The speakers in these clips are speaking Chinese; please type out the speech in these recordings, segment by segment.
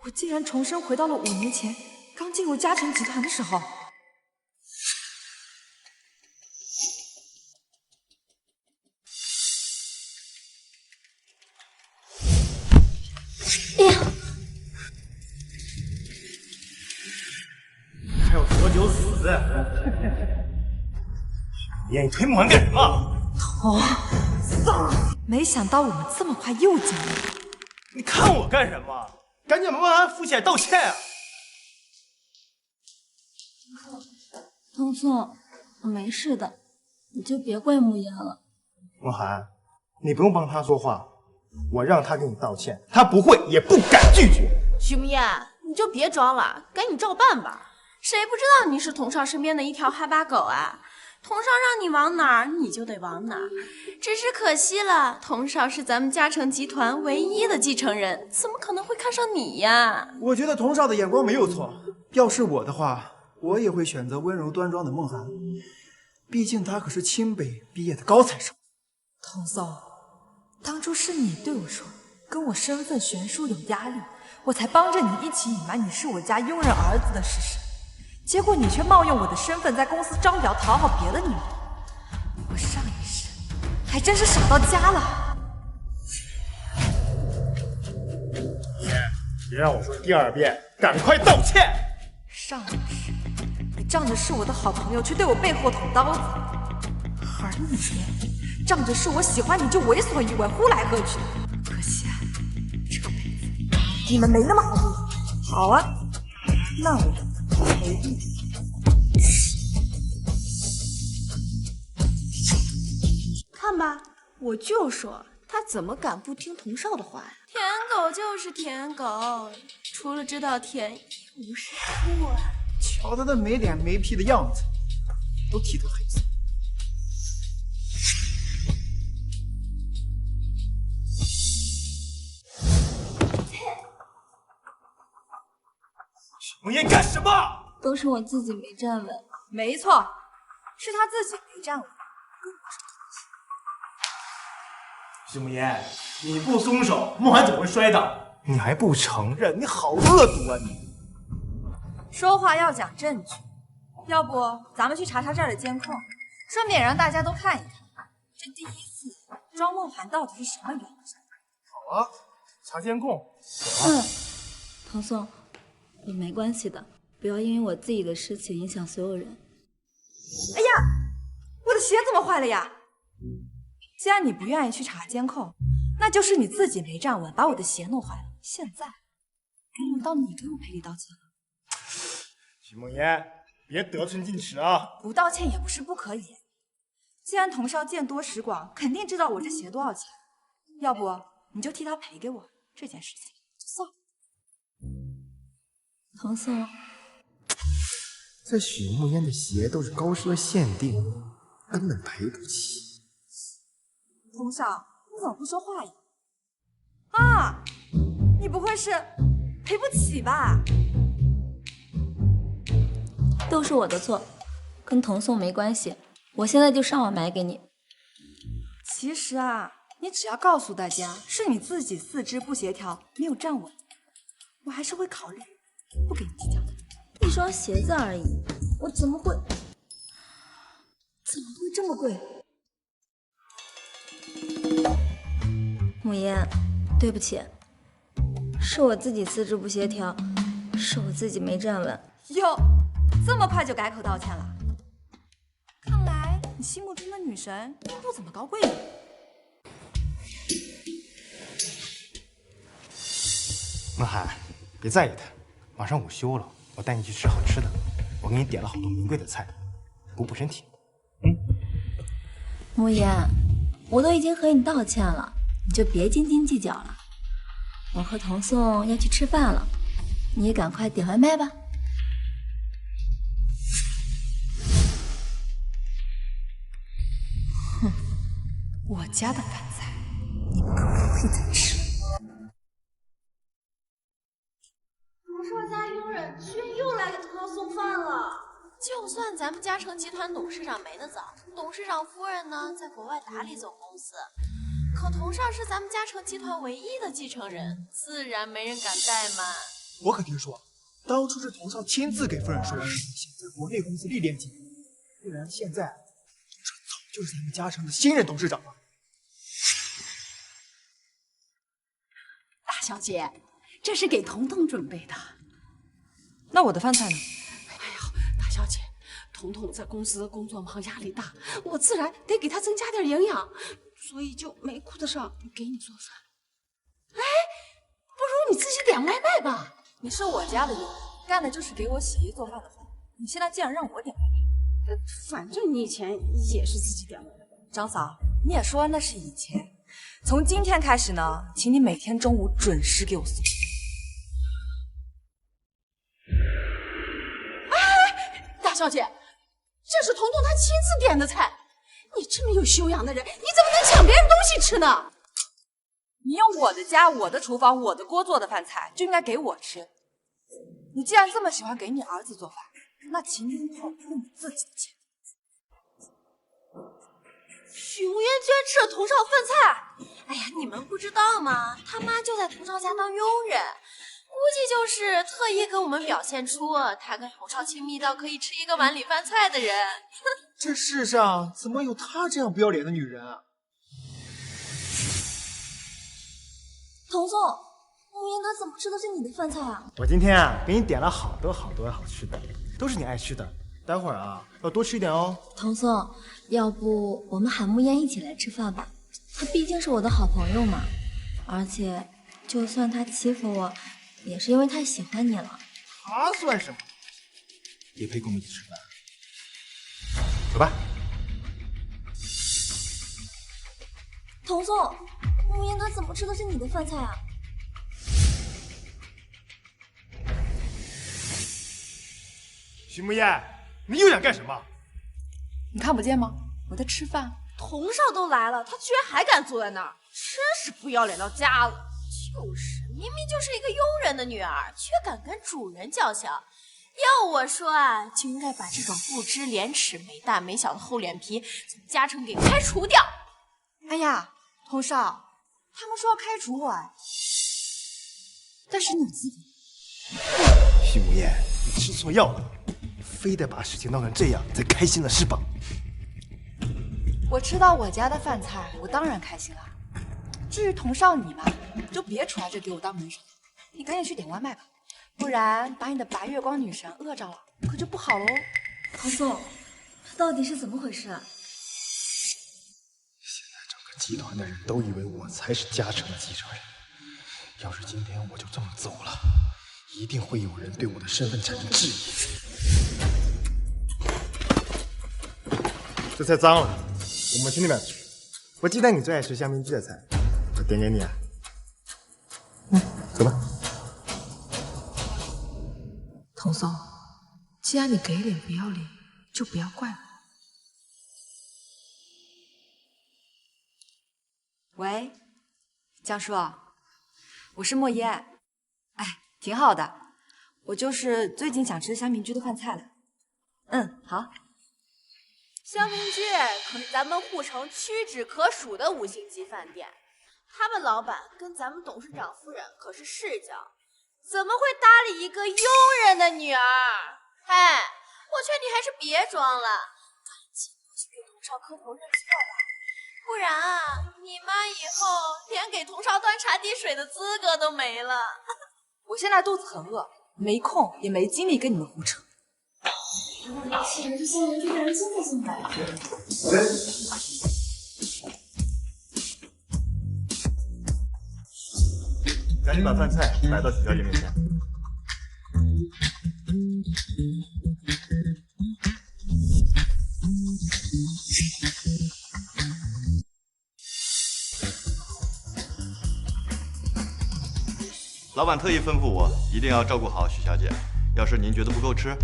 我竟然重生回到了5年前刚进入嘉诚集团的时候。哎呀！还要说就死！你推门干什么？没想到我们这么快又见面。你看我干什么？赶紧帮俺付钱道歉啊！聪聪，我没事的，你就别怪慕言了。梦涵，你不用帮他说话，我让他给你道歉，他不会也不敢拒绝。徐梦燕，你就别装了，赶紧照办吧。谁不知道你是童少身边的一条哈巴狗啊？童少让你往哪儿，你就得往哪儿。只是可惜了，童少是咱们嘉诚集团唯一的继承人，怎么可能会看上你呀？我觉得童少的眼光没有错。要是我的话，我也会选择温柔端庄的梦涵，毕竟她可是清北毕业的高材生。童少，当初是你对我说，跟我身份悬殊有压力，我才帮着你一起隐瞒你是我家佣人儿子的事实。结果你却冒用我的身份在公司招摇讨好别的女人，我上一世还真是傻到家了。别让我说第2遍，赶快道歉！上一世你仗着是我的好朋友，却对我背后捅刀子，而你仗着是我喜欢你就为所欲为，呼来喝去。可惜啊，这辈子你们没那么好过。好啊，那我陪你。看吧，我就说他怎么敢不听童少的话呀？舔狗就是舔狗，除了知道舔一无是处啊！瞧他那没脸没皮的样子，都替他黑色。梦燕干什么？都是我自己没站稳。没错，是他自己没站稳。徐梦燕，你不松手，梦涵怎么会摔倒？你还不承认，你好恶毒啊你！说话要讲证据，要不咱们去查查这儿的监控，顺便让大家都看一看，这第一次招梦涵到底是什么原因。好啊，查监控。童宋，我没关系的，不要因为我自己的事情影响所有人。哎呀，我的鞋怎么坏了呀？既然你不愿意去查监控，那就是你自己没站稳，把我的鞋弄坏了。现在该轮到你给我赔礼道歉了。徐梦燕，别得寸进尺啊！不道歉也不是不可以。既然童少见多识广，肯定知道我这鞋多少钱，要不你就替他赔给我，这件事情就算了。童宋，这许慕烟的鞋都是高奢限定，根本赔不起。童少，你怎么不说话呀？啊，你不会是赔不起吧？都是我的错，跟童宋没关系。我现在就上网买给你。其实啊，你只要告诉大家是你自己四肢不协调，没有站稳，我还是会考虑不给你计较的。一双鞋子而已，我怎么会这么贵？慕言，对不起，是我自己四肢不协调，是我自己没站稳。哟，这么快就改口道歉了？看来你心目中的女神并不怎么高贵呢。梦涵，别在意他，马上午休了，我带你去吃好吃的。我给你点了好多名贵的菜，补补身体。慕言，我都已经和你道歉了，你就别斤斤计较了。我和童宋要去吃饭了，你也赶快点外卖吧。哼，我家的饭菜你们可不配再吃。童少家佣人居然又来给童少送饭了。就算咱们嘉诚集团董事长没得早，董事长夫人呢在国外打理总公司，可童少是咱们嘉诚集团唯一的继承人，自然没人敢怠慢。我可听说，当初是童少亲自给夫人说，想在国内公司历练几年，不然现在这早就是咱们嘉诚的新任董事长了。大小姐，这是给彤彤准备的。那我的饭菜呢？大小姐，彤彤在公司工作忙，压力大，我自然得给她增加点营养，所以就没顾得上给你做饭。哎，不如你自己点外卖吧。你是我家的佣人，干的就是给我洗衣做饭的活。你现在竟然让我点外卖？反正你以前也是自己点外卖。张嫂，你也说那是以前。从今天开始呢，请你每天中午准时给我送。大小姐，这是彤彤她亲自点的菜，你这么有修养的人，你怎么能抢别人东西吃呢？你用我的家、我的厨房、我的锅做的饭菜，就应该给我吃。你既然这么喜欢给你儿子做饭，那请你以后用你自己的钱。许无言居然吃了童少饭菜！哎呀，你们不知道吗？他妈就在童少家当佣人，估计就是特意跟我们表现出他跟童少亲密到可以吃一个碗里饭菜的人。这世上怎么有她这样不要脸的女人啊？童宋，慕言他怎么吃的是你的饭菜啊？我今天啊给你点了好多好吃的，都是你爱吃的。待会儿啊要多吃一点哦。童宋，要不我们喊慕言一起来吃饭吧？他毕竟是我的好朋友嘛，而且就算他欺负我，也是因为太喜欢你了。他算什么？也配跟我们一起吃饭？走吧。童宋，慕言他怎么吃的是你的饭菜啊？徐木燕，你又想干什么？你看不见吗？我在吃饭。童少都来了，他居然还敢坐在那儿，真是不要脸到家了。就是，明明就是一个佣人的女儿，却敢跟主人叫嚣。要我说啊，就应该把这种不知廉耻、没大没小的厚脸皮从嘉诚给开除掉。哎呀，童少，他们说要开除我，但是你自己。徐木燕，你吃错药了，非得把事情闹成这样才开心了是吧？我吃到我家的饭菜，我当然开心了。至于童少你嘛，就别出来这给我当门神了，你赶紧去点外卖吧，不然把你的白月光女神饿着了，可就不好喽。童宋，到底是怎么回事啊？现在整个集团的人都以为我才是嘉诚的继承人，要是今天我就这么走了，一定会有人对我的身份产生质疑。这菜脏了，我们去那边吃。我记得你最爱吃香槟鸡的菜，我点给你啊。走吧。童宋，既然你给脸不要脸，就不要怪我。喂，江叔，我是莫言。哎，挺好的，我就是最近想吃香槟居的饭菜了。嗯，好。香槟居可是咱们护城屈指可数的5星级饭店，他们老板跟咱们董事长夫人可是世交，怎么会搭理一个佣人的女儿？哎，我劝你还是别装了，赶紧过去给童少磕头认错吧，不然啊，你妈以后连给童少端茶递水的资格都没了。我现在肚子很饿，没空也没精力跟你们胡扯。是这香邻居的人真的进来了。赶紧把饭菜摆到许小姐面前。老板特意吩咐我一定要照顾好许小姐，要是您觉得不够吃，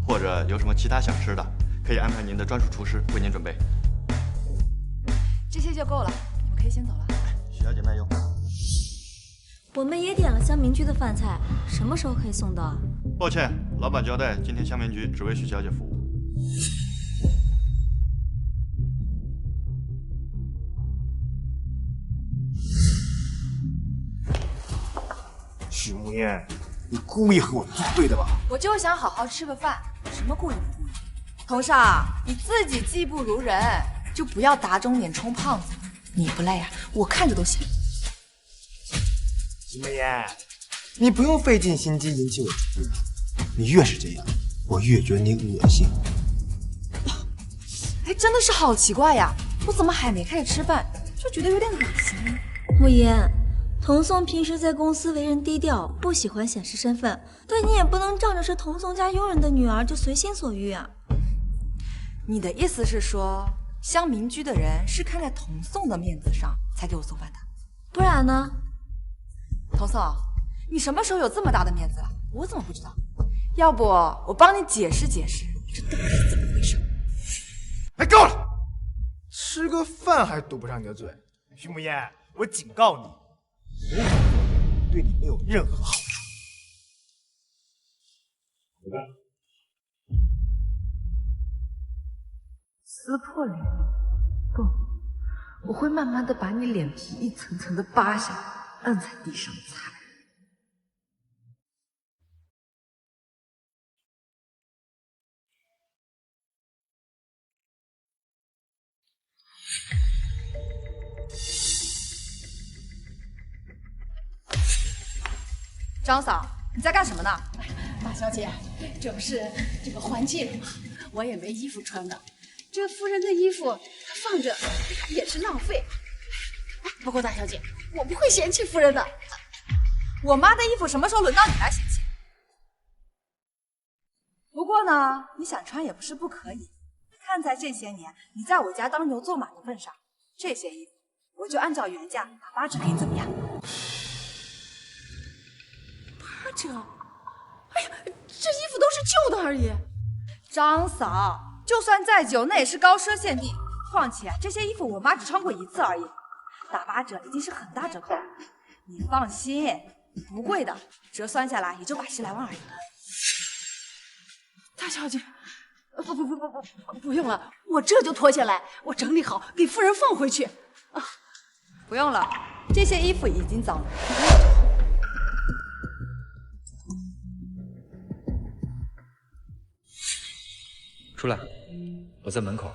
或者有什么其他想吃的，可以安排您的专属厨师为您准备。这些就够了，你们可以先走了。许小姐慢用。我们也点了香民居的饭菜，什么时候可以送到啊？抱歉，老板交代今天香民局只为许小姐服务。许木燕，你故意和我作对的吧？我就想好好吃个饭，什么故意不故意？童少，你自己技不如人，就不要打肿脸充胖子。你不累啊？我看着都行。徐梦妍，你不用费尽心机引起我注意，你越是这样，我越觉得你恶心。哎，真的是好奇怪呀！我怎么还没开始吃饭，就觉得有点恶心？慕言，童颂平时在公司为人低调，不喜欢显示身份，对你也不能仗着是童颂家佣人的女儿就随心所欲啊。你的意思是说，乡民居的人是看在童颂的面子上才给我送饭的？不然呢？童颂，你什么时候有这么大的面子了？我怎么不知道？要不我帮你解释解释，这到底是怎么回事？哎，够了！吃个饭还堵不上你的嘴。徐慕言，我警告你，我对你没有任何好处。撕破脸？不，我会慢慢的把你脸皮一层层的扒下来，按在地上踩。张嫂，你在干什么呢？大小姐，这不是这个换季了吗？我也没衣服穿的，这夫人的衣服她放着也是浪费。不过大小姐，我不会嫌弃夫人的。我妈的衣服什么时候轮到你来嫌弃？不过呢，你想穿也不是不可以。看在这些年你在我家当牛做马的份上，这些衣服我就按照原价打8折给你，怎么样8折？哎呀，这衣服都是旧的而已。张嫂，就算再久，那也是高奢限定。况且这些衣服我妈只穿过1次而已，打8折已经是很大折扣了。你放心，不贵的，折算下来也就80来万而已。大小姐，不用了，我这就脱下来，我整理好给夫人放回去。啊，不用了，这些衣服已经脏了。出来，我在门口。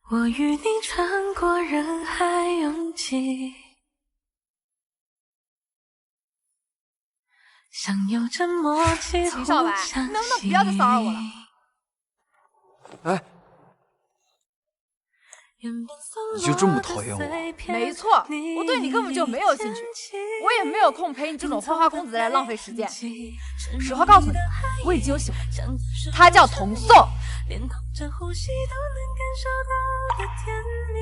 我与你穿过人海拥挤，像有着默契。秦少白，你能不能不要再骚扰我了？哎，你就这么讨厌我？没错，我对你根本就没有兴趣，我也没有空陪你这种花花公子来浪费时间。实话告诉你，我已经有喜欢的，他叫童颂。连同着呼吸都能感受到的甜蜜，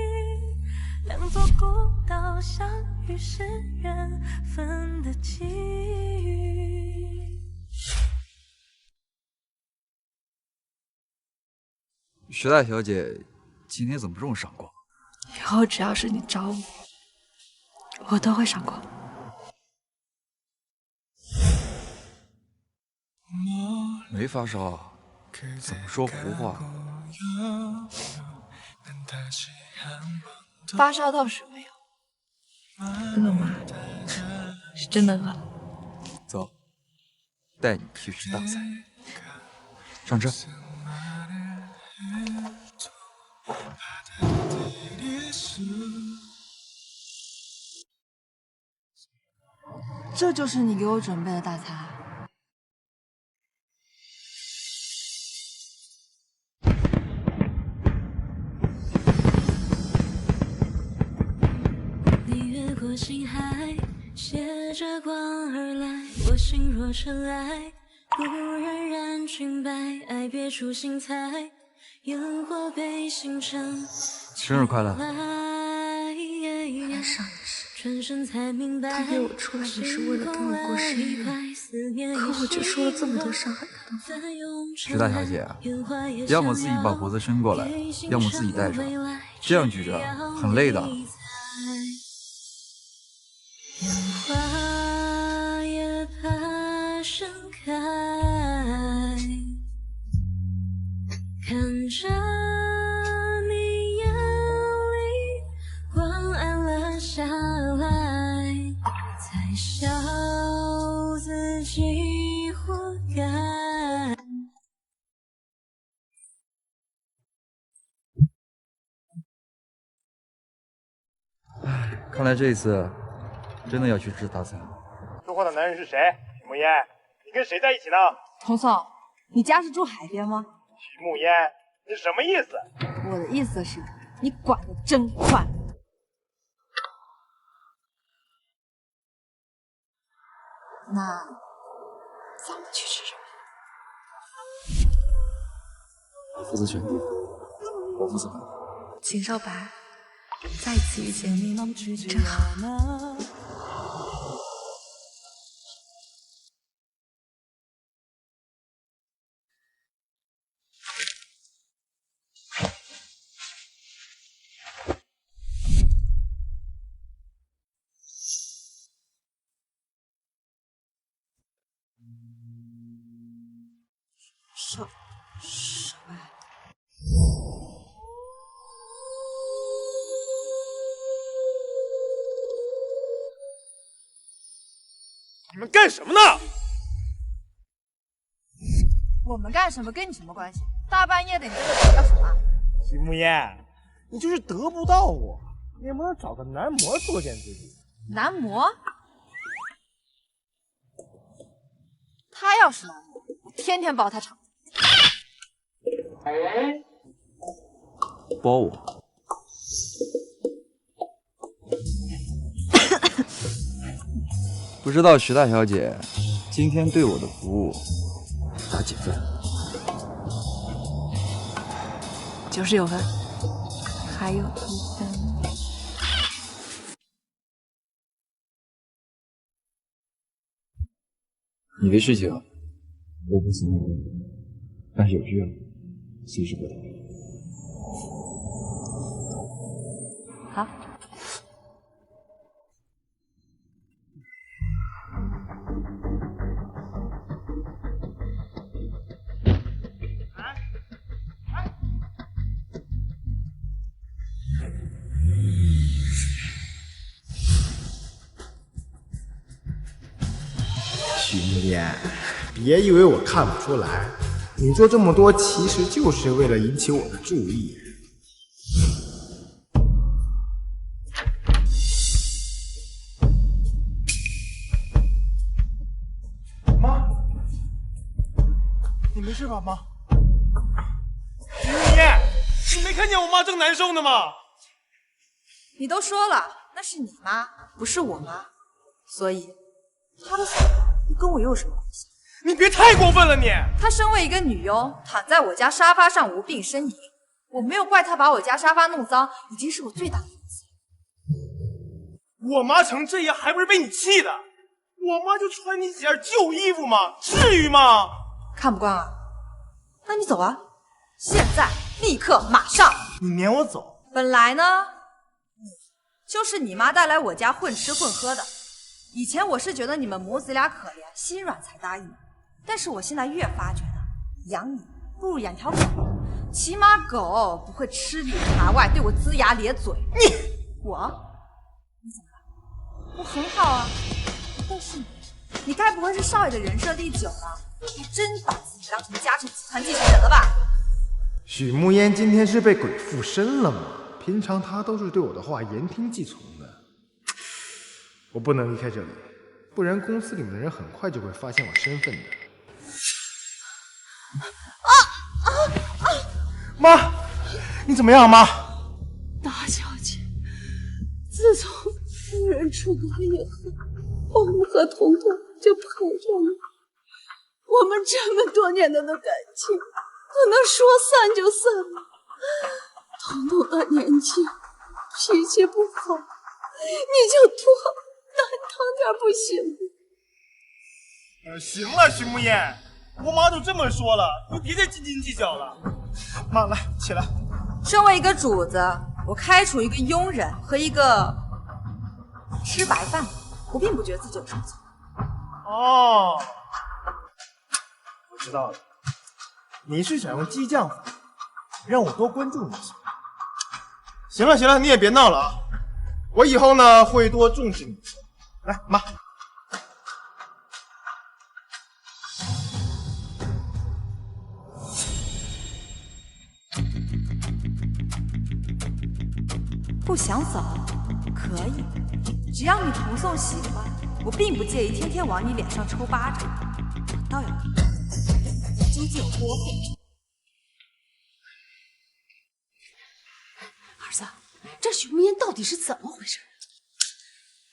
两座孤岛相遇是缘分的际遇。徐大小姐今天怎么这么闪光？以后只要是你找我，我都会闪光。没发烧，怎么说胡话？发烧倒是没有，饿吗？是真的饿了。走，带你去吃大菜。上车。这就是你给我准备的大餐。你越过星海，携着光而来，我心若尘埃，故人染裙摆，爱别出心裁，烟火被星辰。生日快乐！爱上的是他约我出来也是为了跟我过生日，可我却说了这么多伤害他的话。徐大小姐，要么自己把脖子伸过来，要么自己带着，这样举着很累的。花也怕盛开，看着你眼里光暗了下来，才笑自己活该。看来这一次真的要去吃大餐。说话的男人是谁？许慕烟，你跟谁在一起呢？童总，你家是住海边吗？许慕烟，你什么意思？我的意思是，你管得真宽。那咱们去吃什么？你负责选地方，我负责买。秦少白，再次遇见你，真好。少白，你们干什么呢？我们干什么跟你什么关系？大半夜的你在这叫什么？许慕烟，你就是得不到我，你也不能找个男模作践自己。男模？他要是男模，我天天包他场。包我？不知道徐大小姐今天对我的服务打几分？99分，还有1分。你的事情我不行，但是有需要随时拨打。好。许慕烟，别以为我看不出来，你做这么多其实就是为了引起我的注意。妈，你没事吧，妈？许慕烟，你没看见我妈正难受呢吗？你都说了，那是你妈，不是我妈，所以她的死跟我又有什么关系？你别太过分了你！她身为一个女佣，躺在我家沙发上无病呻吟，我没有怪她把我家沙发弄脏，已经是我最大的错。我妈成这样还不是被你气的？我妈就穿你几件旧衣服吗？至于吗？看不惯啊？那你走啊！现在，立刻，马上！你撵我走？本来呢，就是你妈带来我家混吃混喝的。以前我是觉得你们母子俩可怜，心软才答应，但是我现在越发觉得，养你不如养条狗，起码狗不会吃里扒外，对我龇牙咧嘴。你怎么了？我很好啊，但是你该不会是少爷的人设立久了，还真把自己当成嘉诚集团继承人了吧？许慕烟今天是被鬼附身了吗？平常她都是对我的话言听计从的。我不能离开这里，不然公司里面的人很快就会发现我身份的。妈，你怎么样，妈？大小姐，自从夫人出阁以后，我们和彤彤就陪着你。我们这么多年的感情，不能说散就散吗？彤彤的年纪，脾气不好，你就多担当点不行吗？行了，徐慕言，我妈都这么说了，你别再斤斤计较了。妈，来起来。身为一个主子，我开除一个佣人和一个吃白饭，我并不觉得自己有什么错。哦，我知道了，你是想用激将法让我多关注你一些。行了行了，你也别闹了啊！我以后呢会多重视你。来，妈。不想走，可以，只要你童宋喜欢，我并不介意天天往你脸上抽巴掌。我倒要看你究竟有多狠。儿子，这许慕言到底是怎么回事？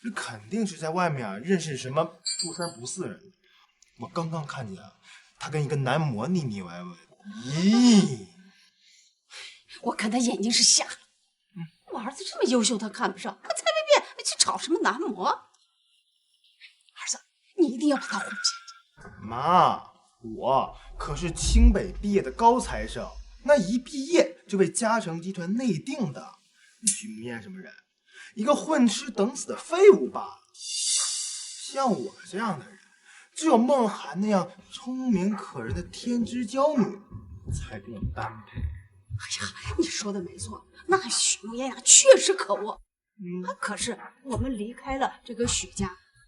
这肯定是在外面认识什么不三不四人。我刚刚看见他跟一个男模腻腻歪歪。咦，我看他眼睛是瞎了。我儿子这么优秀，他看不上，他才没变去找什么男模。儿子，你一定要把他哄进去。妈，我可是清北毕业的高材生，那一毕业就被嘉诚集团内定的。许慕言什么人？一个混吃等死的废物罢了。像我这样的人，只有梦涵那样聪明可人的天之娇女才更般配。哎呀，你说的没错，那许慕言呀确实可恶。可是我们离开了这个许家，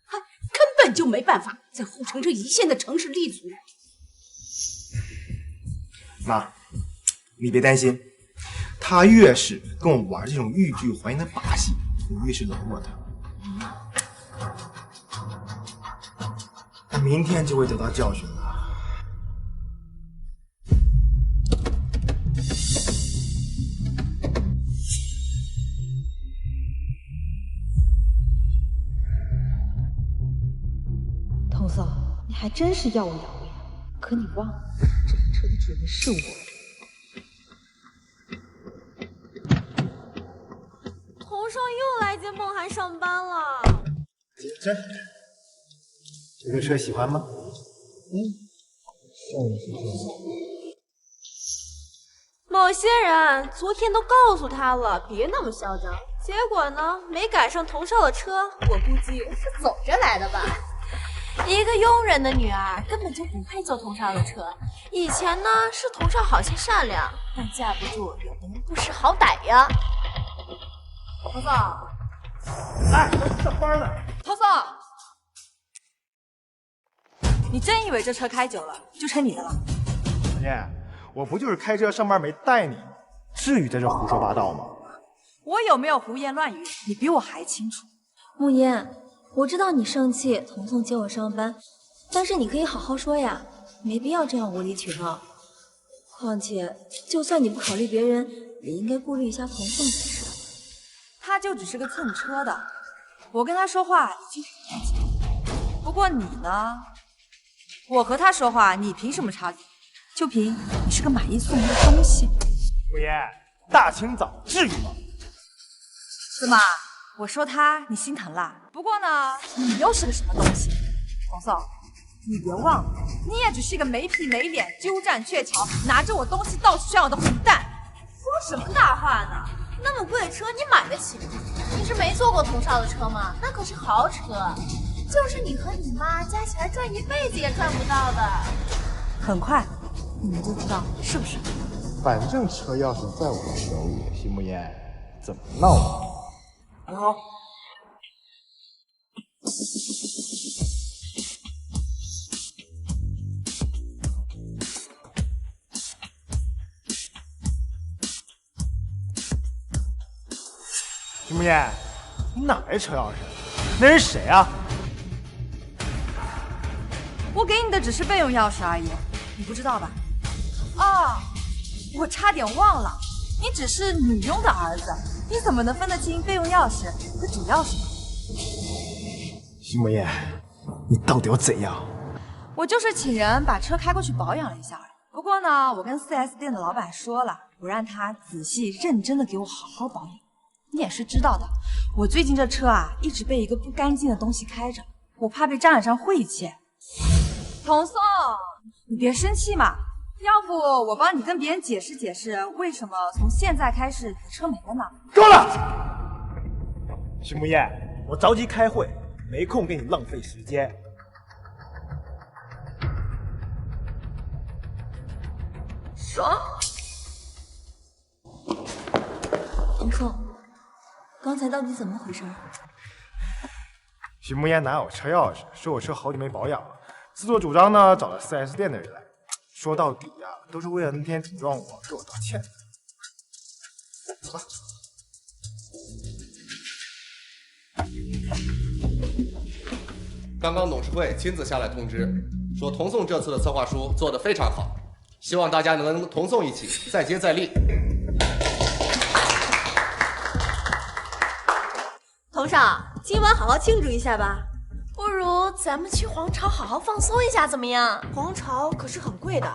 根本就没办法在护城这一线的城市立足。妈，你别担心，他越是跟我玩这种欲拒还迎的把戏，我越是冷落他。他明天就会得到教训了。童嫂，你还真是耀武扬威，可你忘了，这个车的主人是我。童少又来接梦涵上班了。这个车喜欢吗？某些人昨天都告诉他了，别那么嚣张，结果呢，没赶上童少的车，我估计是走着来的吧。一个佣人的女儿根本就不配坐童少的车。以前呢，是童少好心善良，但架不住有的人不识好歹呀。童少，哎，上班了。童少，你真以为这车开久了就成你的了？小燕，我不就是开车上班没带你，至于在这胡说八道吗？我有没有胡言乱语，你比我还清楚。慕言，我知道你生气童宋接我上班，但是你可以好好说呀，没必要这样无理取闹。况且，就算你不考虑别人，也应该顾虑一下童宋才是。他就只是个蹭车的，我跟他说话已经很严谨。不过你呢？我和他说话，你凭什么插嘴？就凭你是个买一送一的东西。慕言，大清早至于吗？怎么？我说他，你心疼啦？不过呢，你又是个什么东西？王嫂，你别忘了，你也只是一个没皮没脸、鸠占鹊桥、拿着我东西到处炫耀的混蛋。说什么大话呢？那么贵的车你买得起吗？你是没坐过童少的车吗？那可是豪车，就是你和你妈加起来赚一辈子也赚不到的。很快你们就知道是不是？反正车钥匙在我手里，徐慕言，怎么闹呢？很好。徐慕言，你哪来车钥匙？那人谁啊？我给你的只是备用钥匙而已，你不知道吧？哦，我差点忘了，你只是女佣的儿子，你怎么能分得清备用钥匙和主钥匙呢？徐慕言，你到底要怎样？我就是请人把车开过去保养了一下而已。不过呢，我跟 4S 店的老板说了，我让他仔细认真的给我好好保养。你也是知道的，我最近这车啊，一直被一个不干净的东西开着，我怕被沾染上晦气。童宋，你别生气嘛，要不我帮你跟别人解释解释，为什么从现在开始你的车没了呢？够了！徐木叶，我着急开会，没空跟你浪费时间。爽！童宋，刚才到底怎么回事？徐木烟拿我车钥匙，说我车好久没保养了，自作主张呢找了 4S 店的人来。说到底呀，都是为了那天顶撞我，给我道歉的。走吧。刚刚董事会亲自下来通知，说童宋这次的策划书做得非常好，希望大家能跟童宋一起再接再厉。童少，今晚好好庆祝一下吧。不如咱们去皇朝好好放松一下，怎么样？皇朝可是很贵的，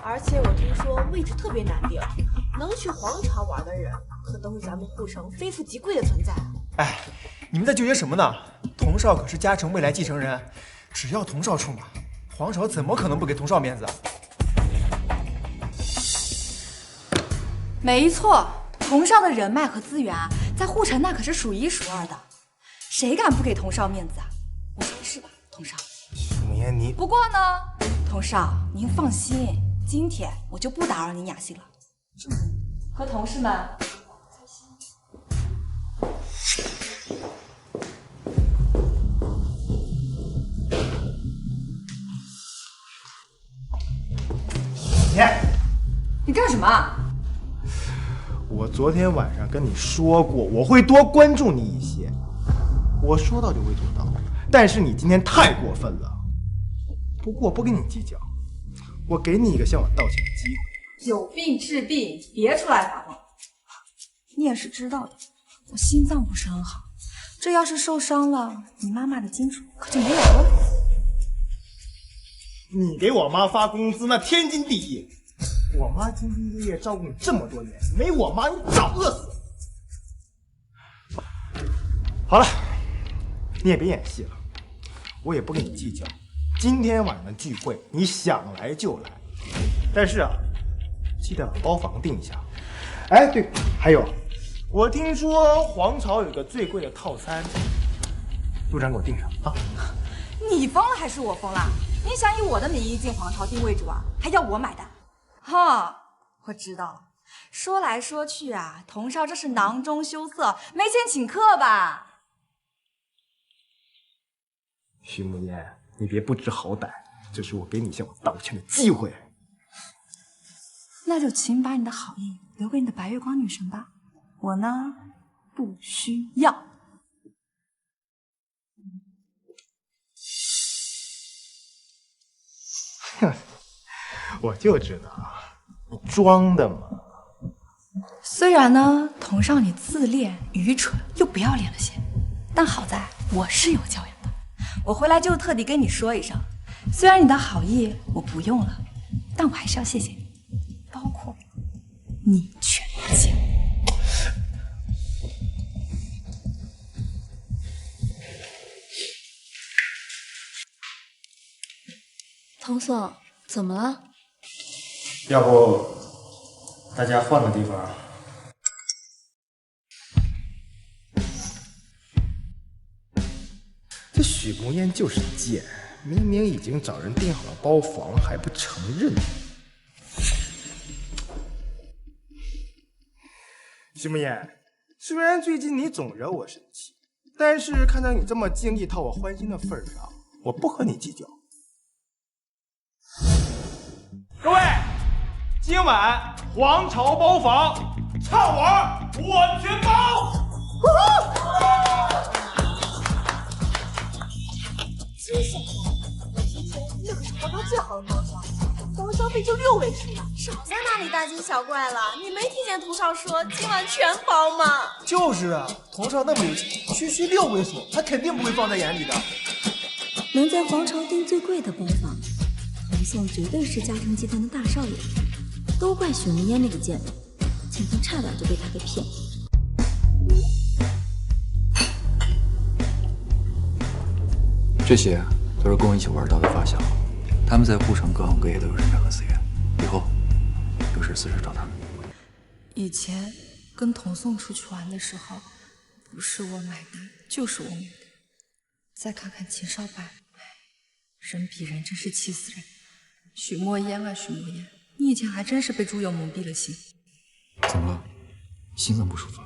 而且我听说位置特别难定，能去皇朝玩的人可都是咱们护城非富即贵的存在。哎，你们在纠结什么呢？童少可是嘉诚未来继承人，只要童少出马，皇朝怎么可能不给童少面子？没错，童少的人脉和资源啊，在护城那可是数一数二的，谁敢不给童少面子啊？我说是吧，童少？木烟，你不过呢，童少您放心，今天我就不打扰您雅兴了，和同事们。你干什么？我昨天晚上跟你说过，我会多关注你一些。我说到就会做到，但是你今天太过分了。不过我不跟你计较，我给你一个向我道歉的机会。有病治病，别出来发疯。你也是知道的，我心脏不是很好，这要是受伤了，你妈妈的金主可就没有了。你给我妈发工资那天经地义，我妈兢兢业业照顾你这么多年，没我妈你早饿死。好了，你也别演戏了，我也不跟你计较。今天晚上的聚会，你想来就来，但是啊，记得把包房定一下。哎，对，还有，我听说皇朝有个最贵的套餐，路长给我订上啊！你疯了还是我疯了？你想以我的名义进皇朝定位主啊，还要我买单？哈，我知道了。说来说去啊，童少这是囊中羞涩，没钱请客吧？徐慕烟，你别不知好歹，这是我给你向我道歉的机会。那就请把你的好意留给你的白月光女神吧，我呢，不需要。哼，我就知道，你装的嘛。虽然呢，童少你自恋、愚蠢又不要脸了些，但好在我是有教养的。我回来就特地跟你说一声，虽然你的好意我不用了，但我还是要谢谢你，包括你全家。童宋，怎么了？要不大家换个地方？这许慕烟就是贱，明明已经找人订好了包房，还不承认。许慕烟，虽然最近你总惹我生气，但是看在你这么尽力讨我欢心的份上，我不和你计较。各位，今晚皇朝包房，畅玩我全包！真想到，我听说那可是皇朝最好的包厢，光消费就6位数呢。少在那里大惊小怪了，你没听见童少说今晚全包吗？就是啊，童少那么有钱，区区6位数，他肯定不会放在眼里的。能在皇朝订最贵的包房，童宋绝对是嘉诚集团的大少爷，都怪许慕烟那个贱人，今天差点就被他给骗了。这些都是跟我一起玩到的发小，他们在护城各行各业都有人脉和资源，以后有事随时找他们。以前跟童颂出去玩的时候，不是我买单就是我买单。再看看秦少白，人比人真是气死人。许墨烟啊许墨烟，你以前还真是被猪油蒙蔽了心。怎么了？心脏不舒服？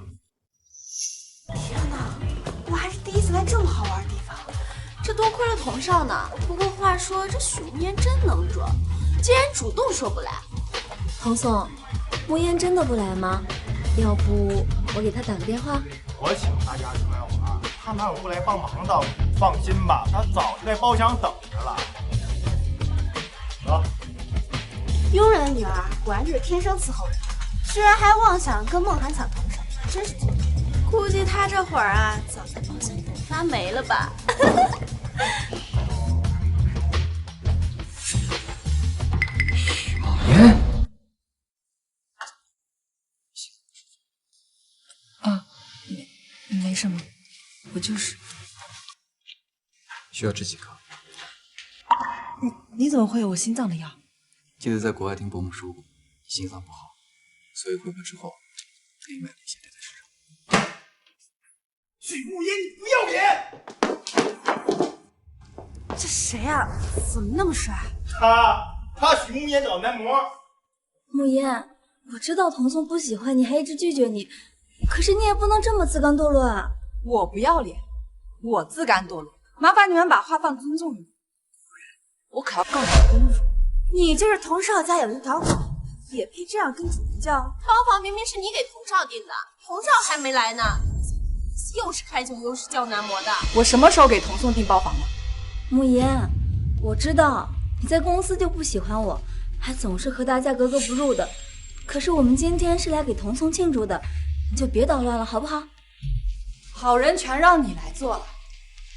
天哪，我还是第一次来这么好玩的地方，这多亏了童少呢。不过话说，这许慕烟真能装，竟然主动说不来。童颂，慕烟真的不来吗？要不我给他打个电话？我请大家出来玩，他哪有不来帮忙的道理？放心吧，他早就在包厢等着了。走。佣人的女儿果然就是天生伺候人，居然还妄想跟梦涵抢童少，真是贱。估计他这会儿啊，早在包厢等发霉了吧。许梦烟。啊，没什么，我就是。需要吃几颗？你怎么会有我心脏的药？记得在国外听伯母说过，你心脏不好，所以回国之后特意买了一些带在身上。许慕烟，你不要脸！这谁啊？怎么那么帅？他许慕烟找男模。慕烟，我知道童颂不喜欢你，还一直拒绝你，可是你也不能这么自甘堕落啊！我不要脸，我自甘堕落，麻烦你们把话放尊重一点。我可要告你公主！你就是童少家有一条狗，也配这样跟主人叫？包房明明是你给童少订的，童少还没来呢，又是开酒又是叫男模的。我什么时候给童颂订包房了？慕言，我知道你在公司就不喜欢我，还总是和大家格格不入的。可是我们今天是来给童颂庆祝的，你就别捣乱了，好不好？好人全让你来做了，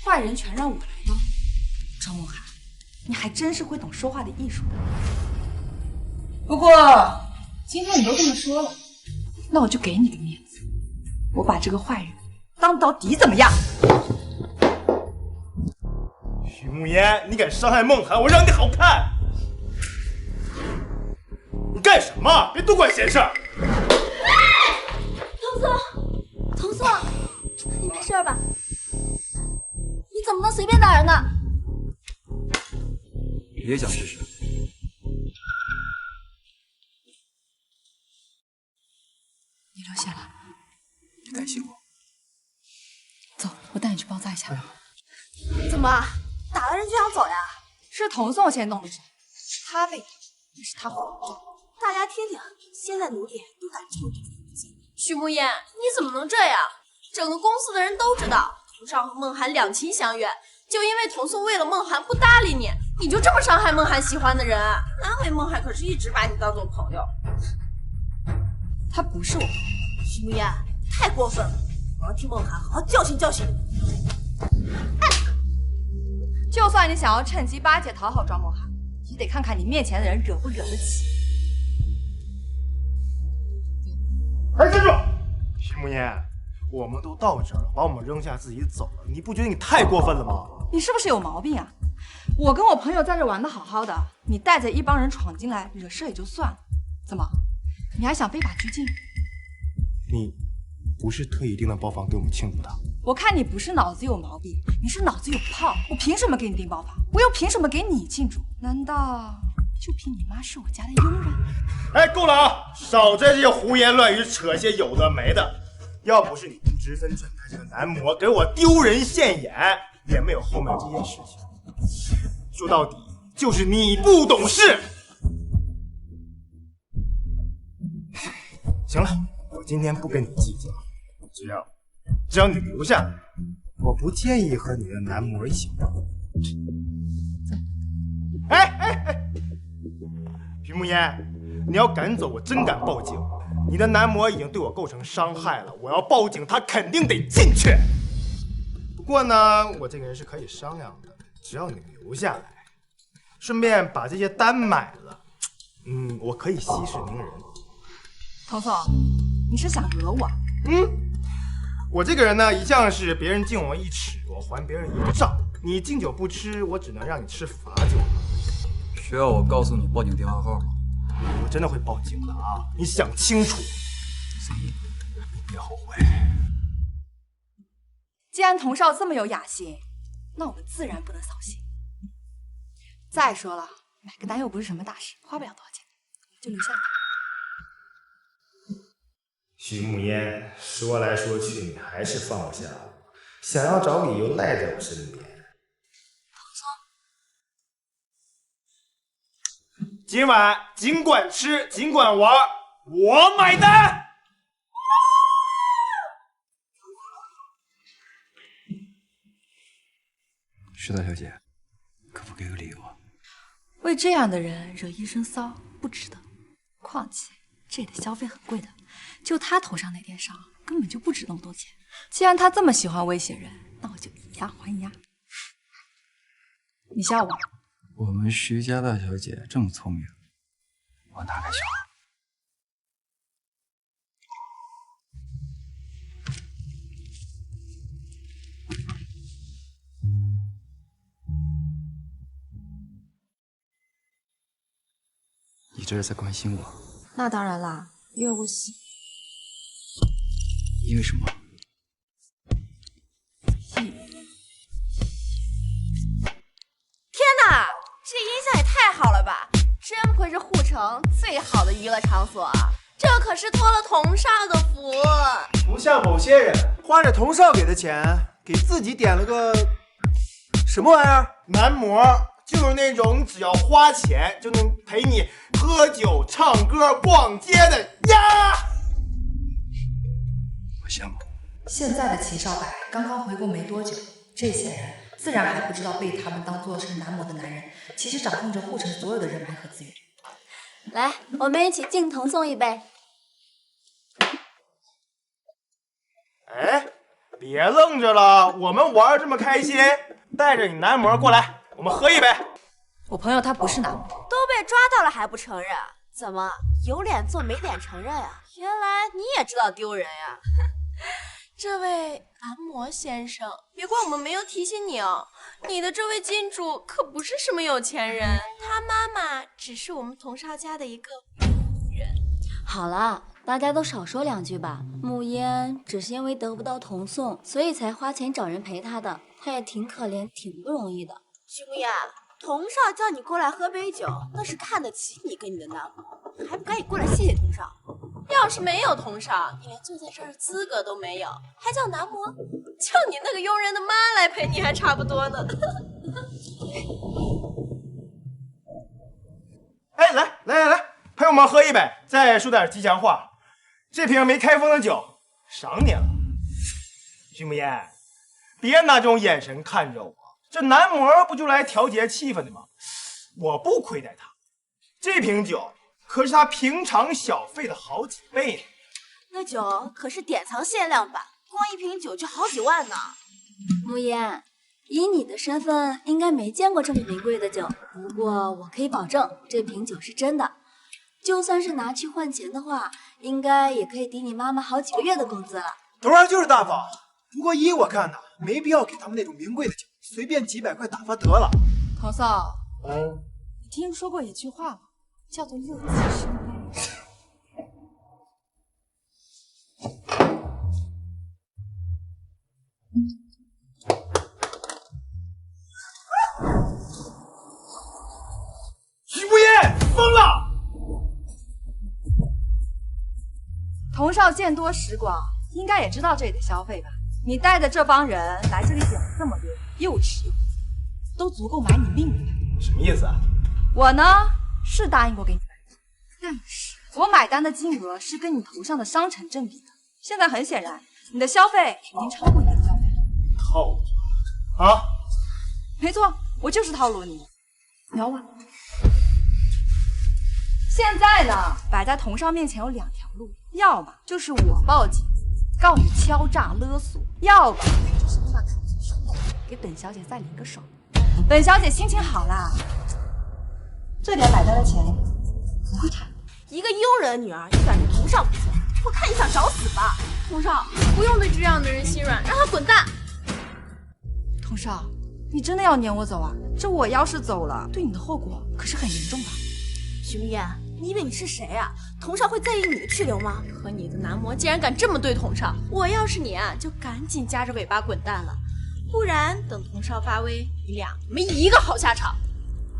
坏人全让我来当。张梦涵，你还真是会懂说话的艺术。不过今天你都这么说了，那我就给你个面子，我把这个坏人当到底，怎么样？许慕烟，你敢伤害梦涵，我让你好看！你干什么？别多管闲事儿！童颂，你没事吧？你怎么能随便打人呢？也想试试？你留下来。感谢我。走，我带你去包扎一下。怎么打了人就想走呀？是童颂先动的手，他被打，那是他慌张。大家听听，现在奴隶都敢这么对父亲。许慕言，你怎么能这样？整个公司的人都知道，童少和梦涵两情相悦，就因为童颂为了梦涵不搭理你，你就这么伤害梦涵喜欢的人？那回梦涵可是一直把你当做朋友。他不是我朋友。许慕言，太过分了，我要替梦涵好好教训教训你。就算你想要趁机巴结讨好庄梦涵，也得看看你面前的人惹不惹得起。哎，站住！许慕烟，我们都到这儿了，把我们扔下自己走了，你不觉得你太过分了吗？你是不是有毛病啊？我跟我朋友在这玩的好好的，你带着一帮人闯进来惹事也就算了，怎么，你还想非法拘禁？你不是特意订的包房给我们庆祝的？我看你不是脑子有毛病，你是脑子有泡。我凭什么给你订包房？我又凭什么给你庆祝？难道就凭你妈是我家的佣人？哎，够了啊！少在这些胡言乱语，扯些有的没的。要不是你不知分寸的这个男模给我丢人现眼，也没有后面这件事情。说到底，就是你不懂事。行了，我今天不跟你计较，只要你留下来，我不介意和你的男模一起玩。哎，徐慕烟，你要敢走，我真敢报警。你的男模已经对我构成伤害了，我要报警，他肯定得进去。不过呢，我这个人是可以商量的，只要你留下来，顺便把这些单买了，我可以息事宁人。童颂，你是想讹我？我这个人呢，一向是别人敬我一尺，我还别人一丈。你敬酒不吃，我只能让你吃罚酒了。需要我告诉你报警电话号吗？我真的会报警的啊！你想清楚。随意，你别后悔。既然童少这么有雅兴，那我们自然不能扫兴。再说了，买个单又不是什么大事，花不了多少钱，就留下来。徐慕烟，说来说去，你还是放不下我，想要找理由赖在我身边。今晚尽管吃，尽管玩，我买单。石大小姐，可否给个理由啊？为这样的人惹一身骚，不值得。况且这里的消费很贵的，就他头上那点伤，根本就不值那么多钱。既然他这么喜欢威胁人，那我就以牙还牙。你笑我？我们徐家大小姐这么聪明，我哪敢笑？你这是在关心我？那当然啦，因为我喜。因为什么？天哪，这音响也太好了吧！真不愧是护城最好的娱乐场所啊！这可是托了童少的福。不像某些人花着童少给的钱，给自己点了个什么玩意儿？男模。就是那种只要花钱就能陪你喝酒、唱歌、逛街的呀！我羡慕。现在的齐少白刚刚回国没多久，这些人自然还不知道被他们当作是男模的男人，其实掌控着护城所有的人脉和资源。来，我们一起敬童送一杯。哎，别愣着了，我们玩这么开心，带着你男模过来。我们喝一杯。我朋友他不是男模，都被抓到了还不承认？怎么有脸做没脸承认呀？原来你也知道丢人呀！这位男模先生，别怪我们没有提醒你哦。你的这位金主可不是什么有钱人，他妈妈只是我们童少家的一个人。好了，大家都少说两句吧。慕烟只是因为得不到童送，所以才花钱找人陪他的，他也挺可怜，挺不容易的。徐慕烟，童少叫你过来喝杯酒，那是看得起你跟你的男模，还不赶紧过来谢谢童少？要是没有童少，你连坐在这儿的资格都没有，还叫男模？叫你那个佣人的妈来陪你还差不多呢。哎，来，陪我们喝一杯，再说点吉祥话。这瓶没开封的酒，赏你了。徐慕烟，别拿这种眼神看着我。这男模不就来调节气氛的吗？我不亏待他，这瓶酒可是他平常小费的好几倍呢。那酒可是典藏限量版，光一瓶酒就好几万呢。慕烟，以你的身份，应该没见过这么名贵的酒。不过我可以保证，这瓶酒是真的。就算是拿去换钱的话，应该也可以抵你妈妈好几个月的工资了。童儿就是大方，不过依我看呢，没必要给他们那种名贵的酒。随便几百块打发得了。童少，你听说过一句话吗？叫做乐极生悲。徐慕烟疯了！童少见多识广，应该也知道这里的消费吧？你带着这帮人来这里点了这么多，又吃又喝，都足够买你命的。什么意思啊？我呢是答应过给你买单，但是我买单的金额是跟你头上的伤成正比的。现在很显然，你的消费已经超过你的消费了。套路啊？没错，我就是套路你。瞄我。现在呢，摆在童少面前有两条路，要么就是我报警告你敲诈勒索，要不就是你把感情收了，给本小姐再领个爽。本小姐心情好啦，这点买单的钱不会差。一个佣人女儿，你敢对童少不错，我看你想找死吧！童少，不用对这样的人心软，让他滚蛋。童少，你真的要撵我走啊？这我要是走了，对你的后果可是很严重的。徐慕言，你以为你是谁啊？童少会在意你的去留吗？可你的男模竟然敢这么对童少，我要是你啊，就赶紧夹着尾巴滚蛋了，不然等童少发威，你俩没一个好下场。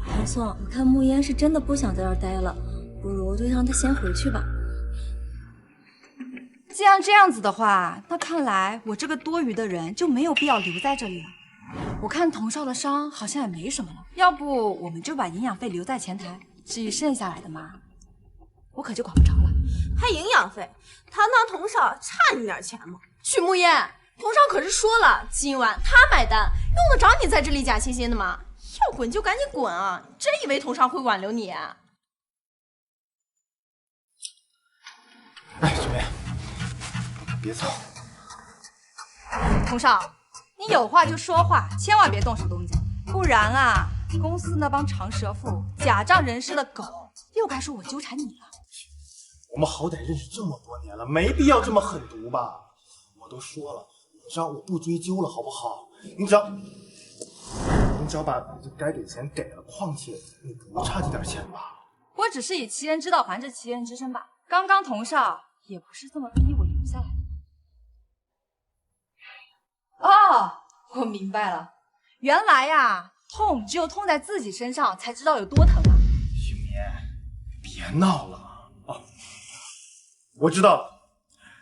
童宋，我看慕言是真的不想在这儿待了，不如就让他先回去吧。既然这样子的话，那看来我这个多余的人就没有必要留在这里了。我看童少的伤好像也没什么了，要不我们就把营养费留在前台，至于剩下来的嘛，我可就管不着了。还营养费？堂堂童少差你点钱吗？许慕言，童少可是说了，今晚他买单，用得着你在这里假惺惺的吗？要滚就赶紧滚啊！你真以为童少会挽留你啊？哎，雪梅，别走。童少，你有话就说话，千万别动手动脚，不然啊，公司那帮长舌妇、假仗人势的狗又该说我纠缠你了。我们好歹认识这么多年了，没必要这么狠毒吧？我都说了，你让我不追究了，好不好？你只要把该给钱给了，况且你不差这点钱吧？我只是以其人之道还治其人之身吧。刚刚童少也不是这么逼我留下来的。哦，我明白了，原来呀，痛只有痛在自己身上才知道有多疼啊。许眠，别闹了啊！我知道了，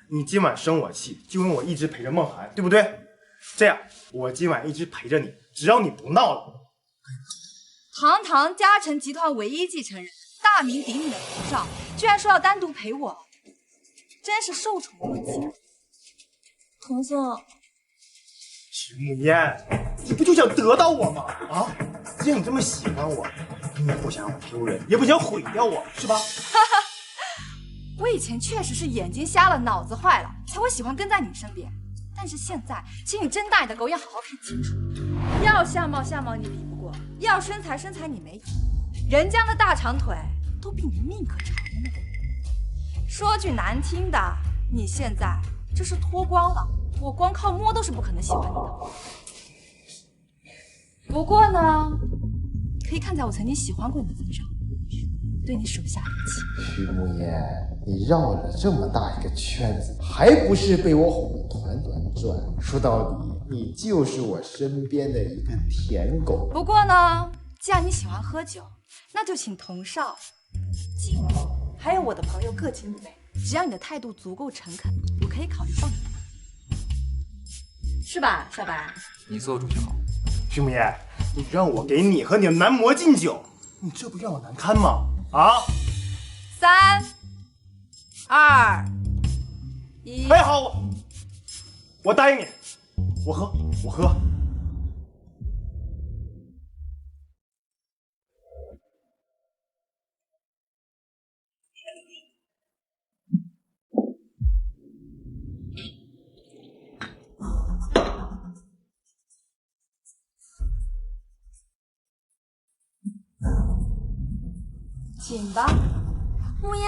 你今晚生我气，就因为我一直陪着梦涵，对不对？这样，我今晚一直陪着你，只要你不闹了。堂堂嘉诚集团唯一继承人，大名鼎鼎的童少，居然说要单独陪我，真是受宠若惊。童宋，许慕言，你不就想得到我吗？啊，既然你这么喜欢我，你也不想让我丢人，也不想毁掉我，是吧？我以前确实是眼睛瞎了，脑子坏了，才会喜欢跟在你身边。但是现在，请你睁大你的狗眼，好好看清楚。要相貌你比不过，要身材你没赢，人家的大长腿都比你命可长呢。说句难听的，你现在就是脱光了，我光靠摸都是不可能喜欢你的。不过呢，可以看在我曾经喜欢过你的份上，对你手下留情。徐慕言，你绕了这么大一个圈子，还不是被我哄得团团转？说到底，你就是我身边的一个舔狗。不过呢，既然你喜欢喝酒，那就请童少、敬我，还有我的朋友各请一杯。只要你的态度足够诚恳，我可以考虑放你的，是吧，小白？你做主就好。徐慕言，你让我给你和你的男模敬酒，你这不让我难堪吗？啊！3、2、1。哎，好，我答应你，我喝。请吧。慕言，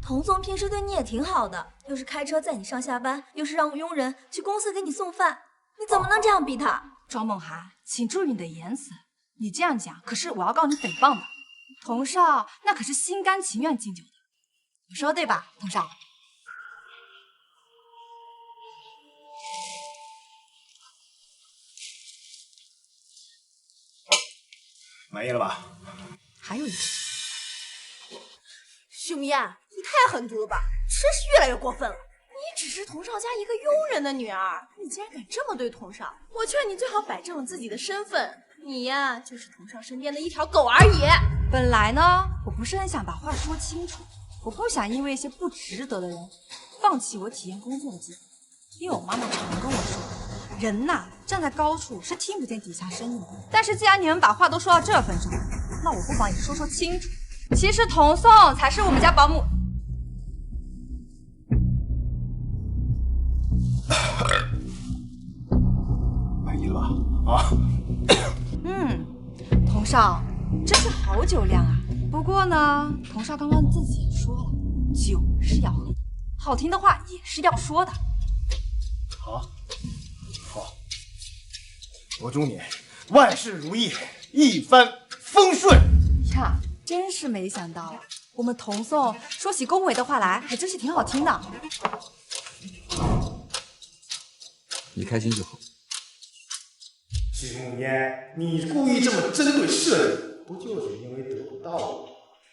童宋平时对你也挺好的，又是开车载你上下班，又是让佣人去公司给你送饭，你怎么能这样逼他？庄梦涵，请注意你的言辞，你这样讲可是我要告你诽谤的。童少那可是心甘情愿敬酒的，我说对吧，童少？满意了吧？还有一个。许慕言，你太狠毒了吧，真是越来越过分了。你只是童少家一个佣人的女儿，你竟然敢这么对童少，我劝你最好摆正了自己的身份。你呀，就是童少身边的一条狗而已。本来呢，我不是很想把话说清楚，我不想因为一些不值得的人放弃我体验工作的机会。因为我妈妈常跟我说，人呐，站在高处是听不见底下声音的。但是既然你们把话都说到这份上，那我不妨也说清楚。其实童宋才是我们家保姆。满意了吧？啊？童少真是好酒量啊！不过呢，童少刚刚自己也说了，酒是要喝的，好听的话也是要说的。好，我祝你万事如意，一帆风顺呀！真是没想到啊，我们童颂说起恭维的话来，还真是挺好听的。你开心就好。许慕烟，你故意这么针对社里，不就是因为得不到我？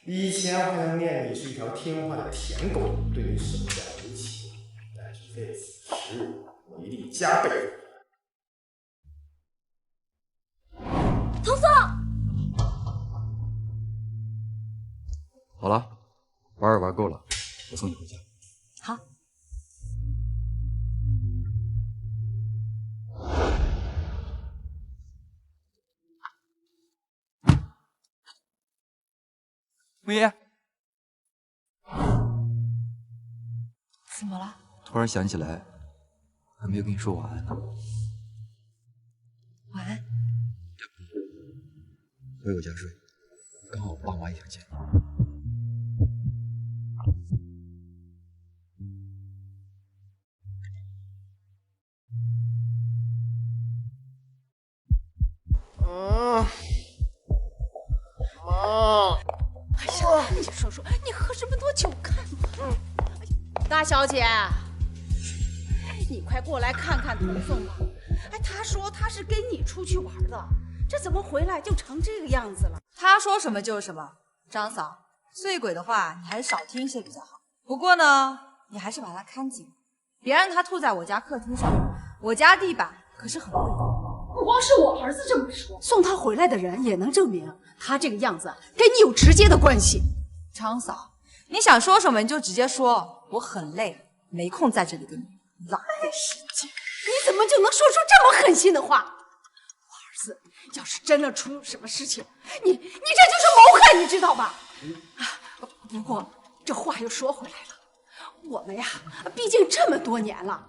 以前我还能念你是一条听话的舔狗，对你手下留情，但是这次耻辱，我一定加倍。童颂，好了，玩也玩够了，我送你回家。好。慕言，怎么了？突然想起来，还没有跟你说晚安呢。晚安。回我家睡，刚好我爸妈也想见你。妈。哎呀，你说说，你喝这么多酒干嘛？大小姐，你快过来看看童颂吧。哎，他说他是跟你出去玩的，这怎么回来就成这个样子了？他说什么就是什么。张嫂，醉鬼的话你还是少听一些比较好。不过呢，你还是把他看紧，别让他吐在我家客厅上。我家地板可是很贵的。不光是我儿子这么说，送他回来的人也能证明他这个样子跟你有直接的关系。张嫂，你想说什么你就直接说，我很累，没空在这里跟你浪费时间。你怎么就能说出这么狠心的话？我儿子要是真的出什么事情，你这就是谋害，你知道吧？不过这话又说回来了，我们呀，毕竟这么多年了。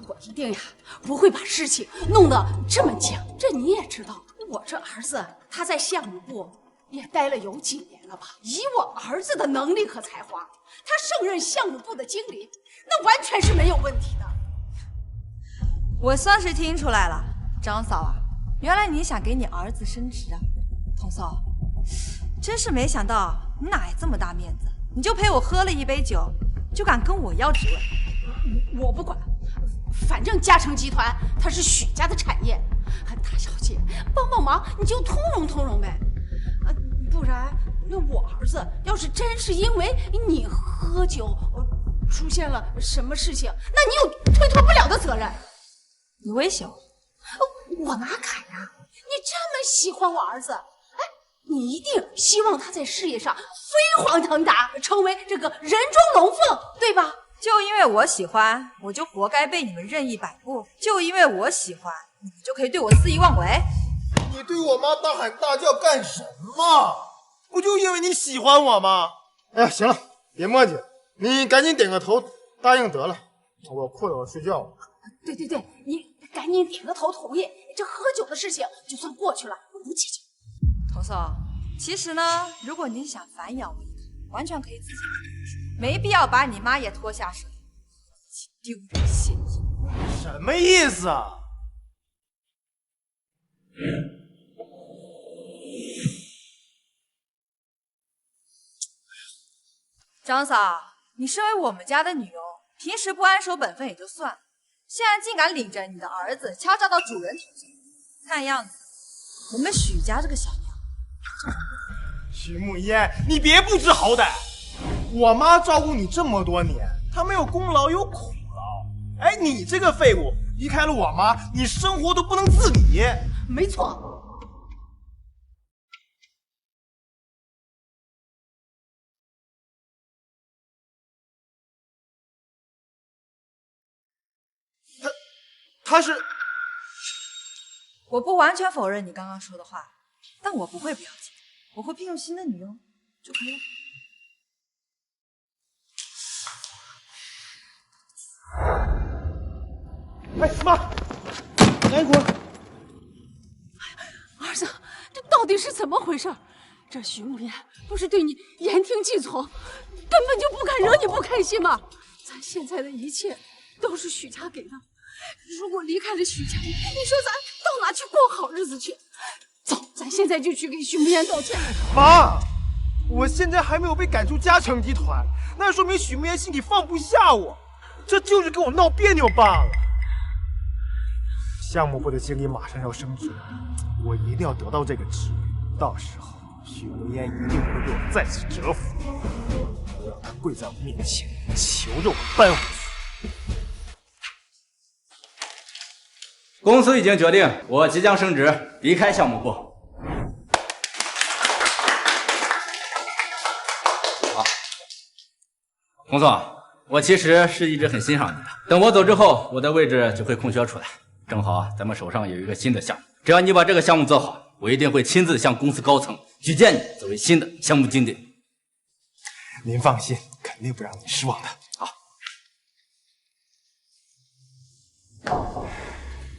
我一定呀不会把事情弄得这么僵。这你也知道，我这儿子他在项目部也待了有几年了吧？以我儿子的能力和才华，他胜任项目部的经理，那完全是没有问题的。我算是听出来了，张嫂啊，原来你想给你儿子升职啊。童颂，真是没想到你哪来这么大面子，你就陪我喝了一杯酒，就敢跟我要职位？我不管。反正嘉诚集团它是许家的产业，大小姐帮帮忙，你就通融通融呗。不然那我儿子要是真是因为你喝酒出现了什么事情，那你有推脱不了的责任。你威胁我？我哪敢呀！你这么喜欢我儿子，哎，你一定希望他在事业上飞黄腾达，成为这个人中龙凤，对吧？就因为我喜欢，我就活该被你们任意摆布；就因为我喜欢，你们就可以对我肆意妄为。你对我妈大喊大叫干什么？不就因为你喜欢我吗？哎呀，行了，别磨叽，你赶紧点个头答应得了。我困了，我睡觉了。对，你赶紧点个头同意，这喝酒的事情就算过去了，不计较。童颂，其实呢，如果你想反咬我一口，完全可以自己来，没必要把你妈也拖下水，丢人现眼。什么意思啊？张嫂，你身为我们家的女佣，平时不安守本分也就算了，现在竟敢领着你的儿子敲诈到主人头上，看样子我们许家这个小娘。许慕烟，你别不知好歹！我妈照顾你这么多年，她没有功劳有苦劳。哎，你这个废物，离开了我妈，你生活都不能自理。没错。他是……我不完全否认你刚刚说的话，但我不会不要紧，我会聘用新的女佣就可以了。哎妈，来一会儿。儿子，这到底是怎么回事？这徐慕言不是对你言听计从，根本就不敢惹你不开心吗？咱现在的一切都是许家给的，如果离开了许家，你说咱到哪去过好日子去？咱现在就去给许慕言道歉。妈，我现在还没有被赶出嘉诚集团，那说明许慕言心里放不下我，这就是跟我闹别扭罢了。项目部的经理马上要升职，我一定要得到这个职位，到时候许慕言一定会被我再次折服，我让他跪在我面前，求着我搬回去。公司已经决定，我即将升职，离开项目部。好，洪总，我其实是一直很欣赏你的。等我走之后，我的位置就会空缺出来，正好咱们手上有一个新的项目，只要你把这个项目做好，我一定会亲自向公司高层举荐你作为新的项目经理。您放心，肯定不让你失望的。好。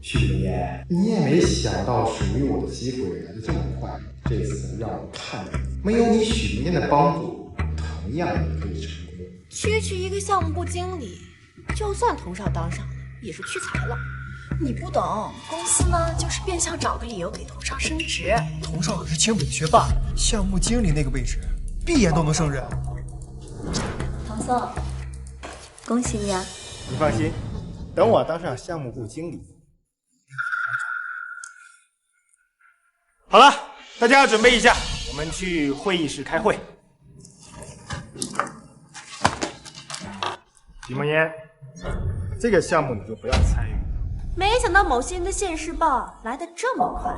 许慕言，你也没想到属于我的机会来得这么快，这次让我看着没有你许慕言的帮助，同样也可以成功。区一个项目部经理，就算童少当上了，也是屈才了。你不懂，公司呢就是变相找个理由给童少升职。童少可是清北的学霸，项目经理那个位置，闭眼都能胜任。唐宋，恭喜你啊！你放心，等我当上项目部经理。好了，大家准备一下，我们去会议室开会。许梦嫣，这个项目你就不要参与了。没想到某些人的现世报来得这么快，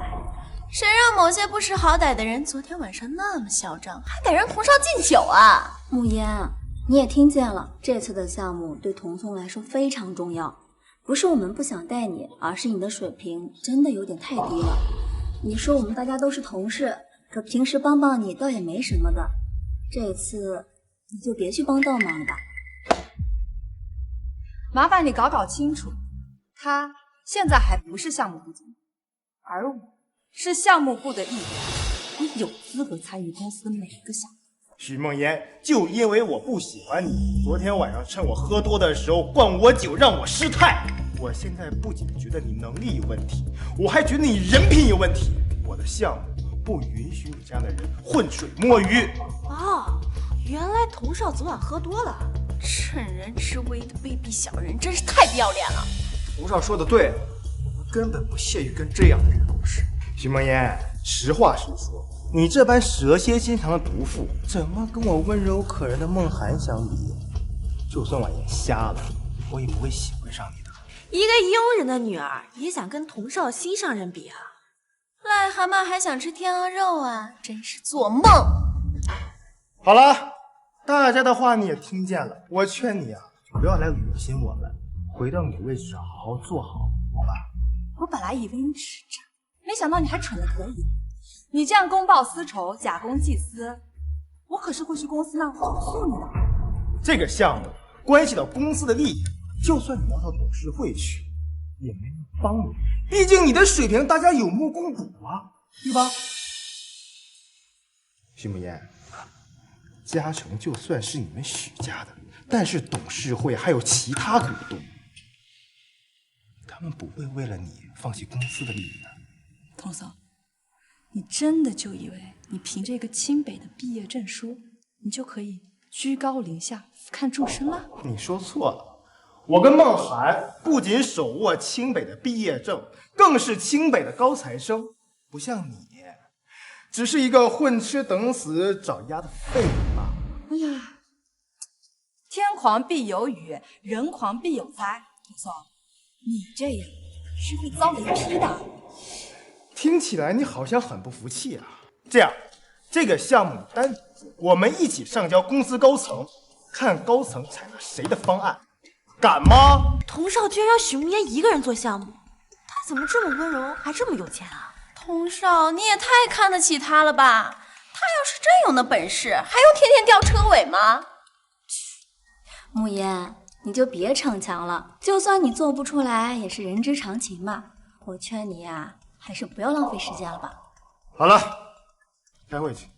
谁让某些不识好歹的人昨天晚上那么嚣张，还敢让童少敬酒啊！慕言，你也听见了，这次的项目对童宋来说非常重要，不是我们不想带你，而是你的水平真的有点太低了。你说我们大家都是同事，可平时帮帮你倒也没什么的，这次你就别去帮倒忙了吧。麻烦你搞清楚，他现在还不是项目部经理，而我是项目部的一员，我有资格参与公司的每一个项目。许梦嫣，就因为我不喜欢你，昨天晚上趁我喝多的时候灌我酒，让我失态。我现在不仅觉得你能力有问题，我还觉得你人品有问题。我的项目不允许你这样的人浑水摸鱼。哦，原来童少昨晚喝多了，趁人之危的卑鄙小人，真是太不要脸了。童少说的对，我根本不屑于跟这样的人共事。许梦嫣，实话实说，你这般蛇蝎心肠的毒妇，怎么跟我温柔可人的梦涵相比？就算我眼瞎了，我也不会喜欢上你的。一个佣人的女儿也想跟童少心上人比啊？癞蛤蟆还想吃天鹅肉啊？真是做梦！好了，大家的话你也听见了，我劝你啊，不要来恶心我们，回到你的位置好好做好，好吧？我本来以为你只是渣，没想到你还蠢得可以。你这样公报私仇、假公济私，我可是会去公司那投诉你的。这个项目关系到公司的利益，就算你要到董事会去，也没人帮你。毕竟你的水平大家有目共睹啊，对吧？许慕言，嘉诚就算是你们许家的，但是董事会还有其他股东，他们不会为了你放弃公司的利益的。童总，你真的就以为你凭这个清北的毕业证书，你就可以居高临下、俯瞰众生了？你说错了。我跟孟涵不仅手握清北的毕业证，更是清北的高材生，不像你，只是一个混吃等死找丫的废物罢了。哎呀，天狂必有雨，人狂必有灾。童总，你这样是会遭雷劈的。听起来你好像很不服气啊。这样，这个项目单独做，我们一起上交公司高层，看高层采纳谁的方案。敢吗？童少居然让许慕言一个人做项目，他怎么这么温柔，还这么有钱啊？童少，你也太看得起他了吧？他要是真有那本事，还用天天吊车尾吗？慕言，你就别逞强了，就算你做不出来，也是人之常情嘛。我劝你呀，还是不要浪费时间了吧。好了，开会去。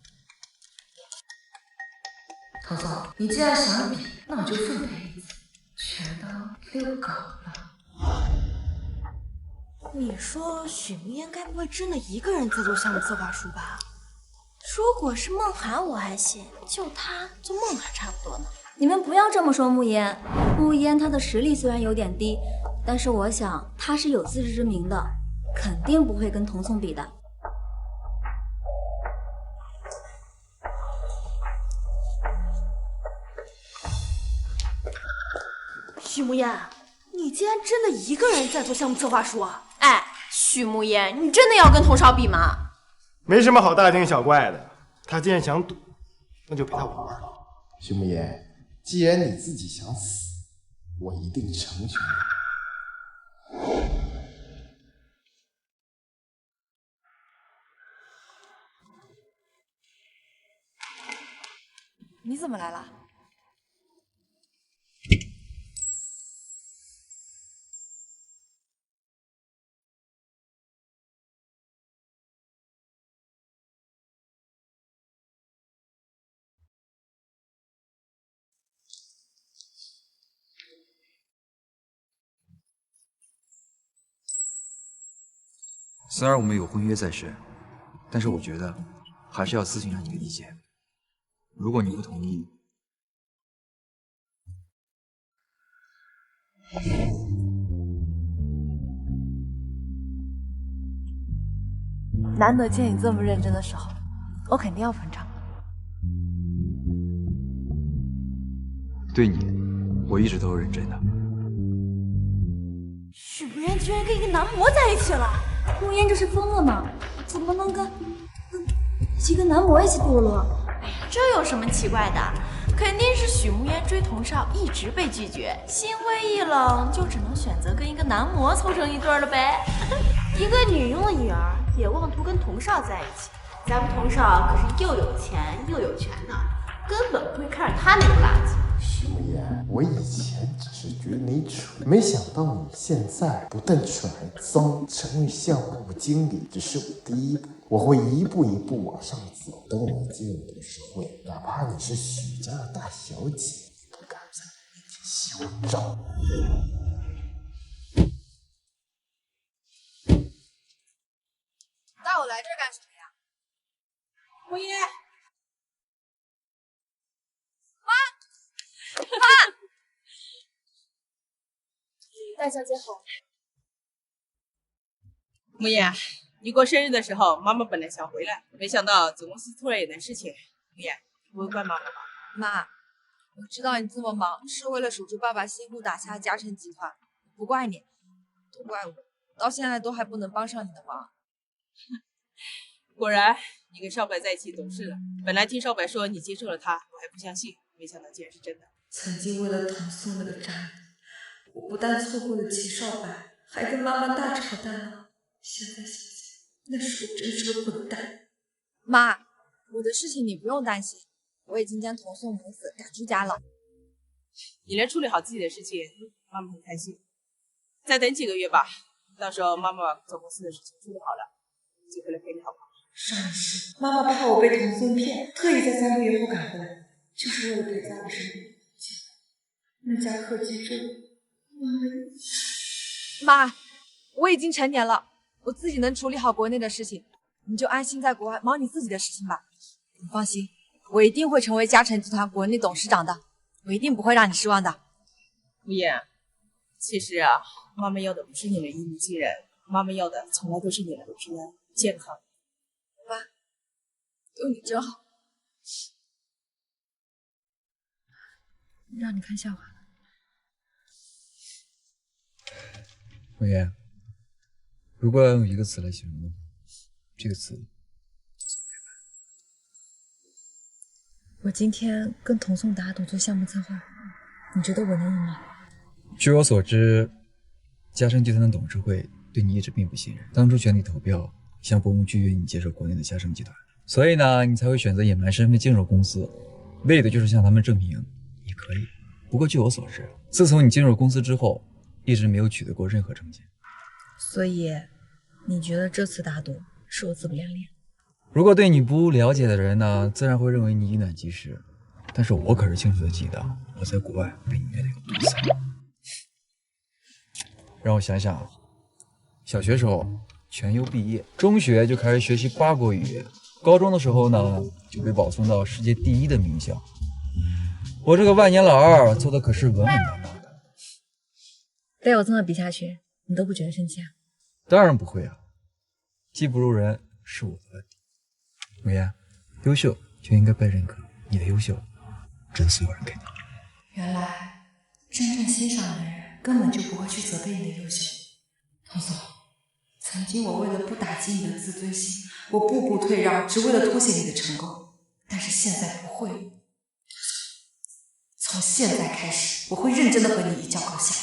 童总，你既然想比，那我就奉陪一次。全当遛狗了。你说许慕言该不会真的一个人在做项目策划书吧？如果是梦涵我还行，就他做梦涵差不多呢。你们不要这么说慕言。慕言他的实力虽然有点低，但是我想他是有自知之明的，肯定不会跟童宋比的。许慕言，你竟然真的一个人在做项目策划书啊？哎，许慕言，你真的要跟童少比吗？没什么好大惊小怪的，他既然想赌，那就陪他玩玩。许慕言，既然你自己想死，我一定成全你怎么来了？虽然我们有婚约在身，但是我觉得还是要咨询下你的意见。如果你不同意，难得见你这么认真的时候，我肯定要捧场。对你，我一直都是认真的。许慕言居然跟一个男模在一起了！慕言这是疯了吗？怎么能跟一个男模一起堕落？哎呀，这有什么奇怪的？肯定是许慕言追童少一直被拒绝，心灰意冷，就只能选择跟一个男模凑成一对了呗。一个女佣的女儿也妄图跟童少在一起，咱们童少可是又有钱又有权的，根本不会看上他那个垃圾。许慕言，我以前只是觉得你蠢，没想到你现在不但蠢还脏。成为项目经理只是我第一步，我会一步一步往上走。等我进入董事会，哪怕你是许家的大小姐，也不敢在我面前嚣张。带我来这儿干什么呀？慕言，妈，大小姐好。慕言，你过生日的时候，妈妈本来想回来，没想到总公司突然有点事情。慕言，不会怪妈妈吧？妈，我知道你这么忙，是为了守住爸爸辛苦打下的嘉诚集团，不怪你，都怪我，到现在都还不能帮上你的忙。果然，你跟少白在一起懂事了。本来听少白说你接受了他，我还不相信，没想到竟然是真的。曾经为了童宋那个渣男，我不但错过了齐少白，还跟妈妈大吵大闹。现在想想，那是我真是个混蛋。妈，我的事情你不用担心，我已经将童宋母子赶出家了。你能处理好自己的事情，妈妈很开心。再等几个月吧，到时候妈妈把总公司的事情处理好了，就回来陪你好不好？上一世，妈妈怕我被童宋骗，特意在3个月后赶回来，就是为了陪在我身边。那家客居州，妈，我已经成年了，我自己能处理好国内的事情，你就安心在国外忙你自己的事情吧。你放心，我一定会成为嘉诚集团国内董事长的，我一定不会让你失望的。慕言，其实啊，妈妈要的不是你的一鸣惊人，妈妈要的从来都是你们的平安健康。妈，有你真好。让你看笑话。慕言，如果要用一个词来形容的话，这个词我今天跟童宋打赌做项目策划，你觉得我能赢吗？据我所知，嘉诚集团的董事会对你一直并不信任，当初全体投票向博文拒绝你接手国内的嘉诚集团，所以呢，你才会选择隐瞒身份进入公司，为的就是向他们证明你可以。不过据我所知，自从你进入公司之后，一直没有取得过任何成绩。所以，你觉得这次打赌是我自不量力？如果对你不了解的人呢，自然会认为你以卵击石。但是我可是清楚的记得，我在国外被你虐得有多惨。让我想想，小学时候全优毕业，中学就开始学习瓜国语言，高中的时候呢就被保送到世界第1的名校。我这个万年老二做的可是稳稳当当的。被我这么比下去，你都不觉得生气啊？当然不会啊，技不如人是我的问题。木言，优秀就应该被认可，你的优秀真是有人给你。原来真正欣赏的人根本就不会去责备你的优秀。童总，曾经我为了不打击你的自尊心，我步步退让，只为了凸显你的成功。但是现在不会了，从现在开始，我会认真的和你一较高下。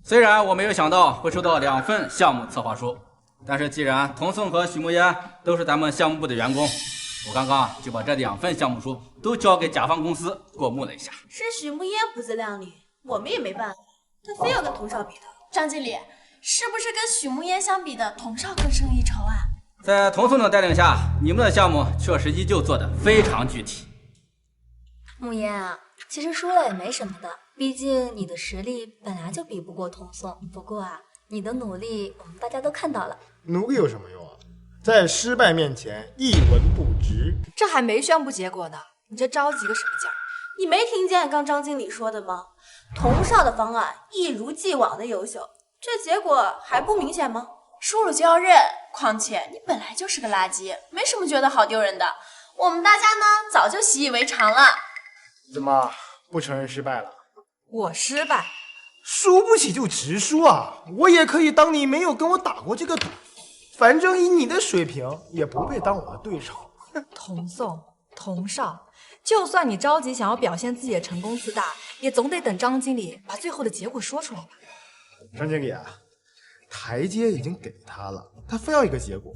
虽然我没有想到会收到2份项目策划书，但是既然童颂和许慕烟都是咱们项目部的员工，我刚刚就把这2份项目书都交给甲方公司过目了一下。是许慕烟不自量力，我们也没办法，他非要跟童少比的。张经理，是不是跟许慕烟相比的童少更胜一筹啊？在童颂的带领下，你们的项目确实依旧做得非常具体。慕烟啊，其实输了也没什么的，毕竟你的实力本来就比不过童颂。不过啊，你的努力我们大家都看到了。努力有什么用啊？在失败面前一文不值。这还没宣布结果呢，你这着急个什么劲儿？你没听见刚张经理说的吗？童少的方案一如既往的优秀，这结果还不明显吗？输了就要认，况且你本来就是个垃圾，没什么觉得好丢人的。我们大家呢早就习以为常了。怎么不承认失败了？我失败，输不起就直输啊！我也可以当你没有跟我打过这个赌，反正以你的水平也不配当我的对手。童颂、童少，就算你着急想要表现自己的成功自大，也总得等张经理把最后的结果说出来吧。张经理啊，台阶已经给他了，他非要一个结果。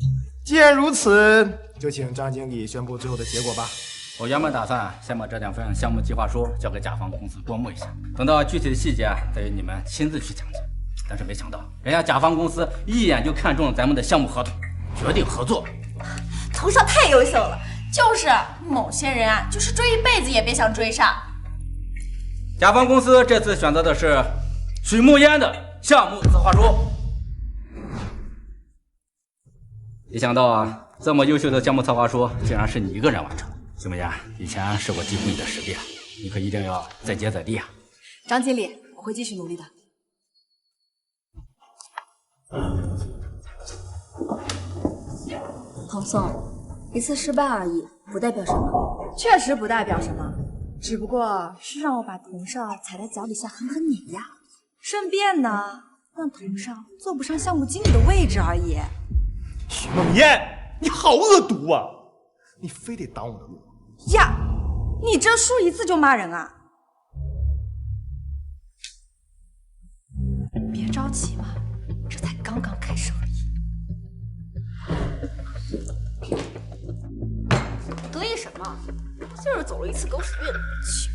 既然如此，就请张经理宣布最后的结果吧。我原本打算先把这2份项目计划书交给甲方公司过目一下，等到具体的细节再由你们亲自去讲解。但是没想到，人家甲方公司一眼就看中了咱们的项目合同，决定合作。童少太优秀了，就是某些人啊，就是追一辈子也别想追上。甲方公司这次选择的是许慕烟的项目策划书。没想到啊，这么优秀的项目策划书竟然是你一个人完成。许慕烟，以前是我低估你的实力了，你可一定要再接再厉啊！张经理，我会继续努力的。童颂，一次失败而已，不代表什么。确实不代表什么，只不过是让我把童少踩在脚底下狠狠碾压，顺便呢，让童少坐不上项目经理的位置而已。许梦烟，你好恶毒啊！你非得挡我的路呀！你这输一次就骂人啊？别着急嘛，这才刚刚开始而已。得意什么？不就是走了一次狗屎运？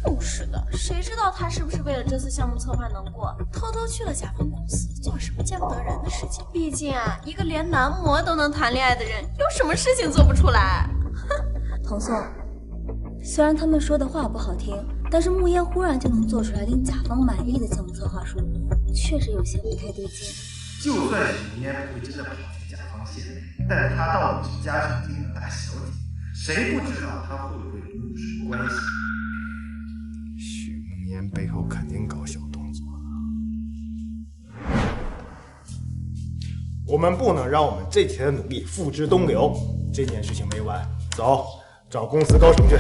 就是的，谁知道他是不是为了这次项目策划能过，偷偷去了甲方公司做什么见不得人的事情？毕竟啊，一个连男模都能谈恋爱的人，有什么事情做不出来？童颂，虽然他们说的话不好听，但是慕烟忽然就能做出来令甲方满意的项目策划书，确实有些不太对劲。就算许慕烟不会真的跑进甲方线，但他到底是家长经理的大小姐，谁不知道他会不会跟你有什么关系？许梦烟背后肯定搞小动作了。我们不能让我们这几天的努力付之东流，这件事情没完，走，找公司高层去。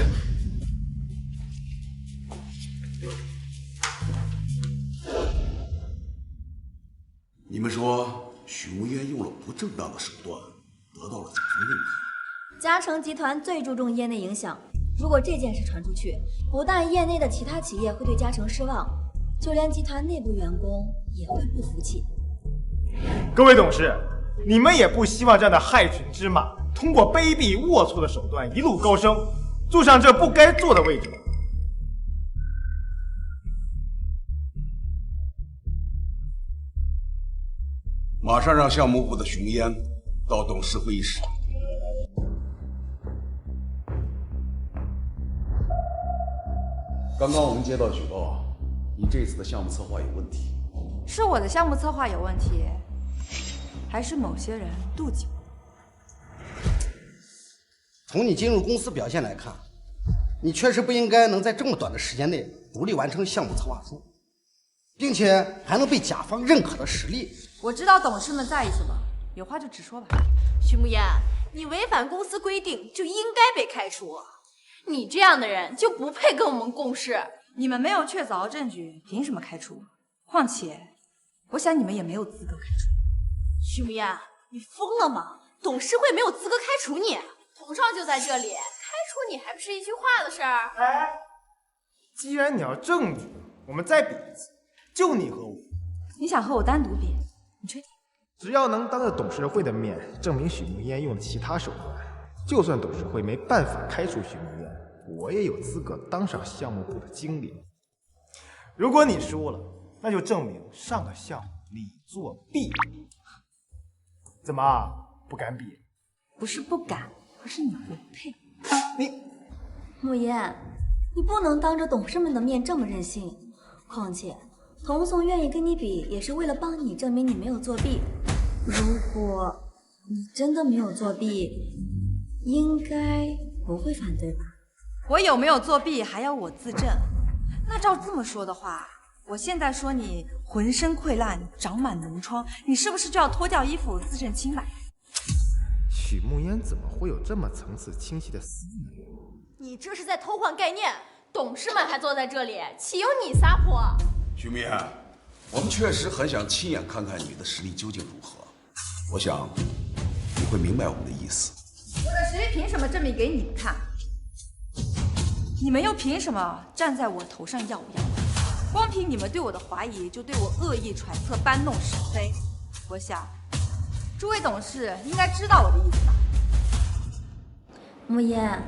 你们说许慕烟用了不正当的手段，得到了甲方认可。嘉诚集团最注重业内影响，如果这件事传出去，不但业内的其他企业会对嘉诚失望，就连集团内部员工也会不服气。各位董事，你们也不希望这样的害群之马通过卑鄙龌龊的手段一路高升，坐上这不该坐的位置吧？马上让项目部的熊烟到董事会议室。刚刚我们接到举报，你这次的项目策划有问题，是我的项目策划有问题，还是某些人妒忌我？从你进入公司表现来看，你确实不应该能在这么短的时间内独立完成项目策划书，并且还能被甲方认可的实力。我知道董事们在意什么，有话就直说吧。徐慕言，你违反公司规定就应该被开除，你这样的人就不配跟我们共事。你们没有确凿证据，凭什么开除？况且，我想你们也没有资格开除。徐慕言，你疯了吗？董事会没有资格开除你，董少就在这里，开除你还不是一句话的事儿？哎，既然你要证据，我们再比一次，就你和我。你想和我单独比？你确定？只要能当着董事会的面证明许慕烟用了其他手段，就算董事会没办法开除许慕烟，我也有资格当上项目部的经理。如果你输了，那就证明上个项目你作弊。怎么不敢比？不是不敢，而是你不配。慕言，你不能当着董事们的面这么任性。况且，童颂愿意跟你比，也是为了帮你证明你没有作弊。如果你真的没有作弊，应该不会反对吧？我有没有作弊还要我自证？那照这么说的话，我现在说你浑身溃烂，长满脓疮，你是不是就要脱掉衣服自证清白？许慕烟怎么会有这么层次清晰的思维？你这是在偷换概念，董事们还坐在这里，岂有你撒泼？徐明艳，我们确实很想亲眼看看你的实力究竟如何。我想你会明白我们的意思。我的实力凭什么证明给你们看？你们又凭什么站在我头上耀武扬威？光凭你们对我的怀疑，就对我恶意揣测、搬弄是非。我想，诸位董事应该知道我的意思吧？慕言，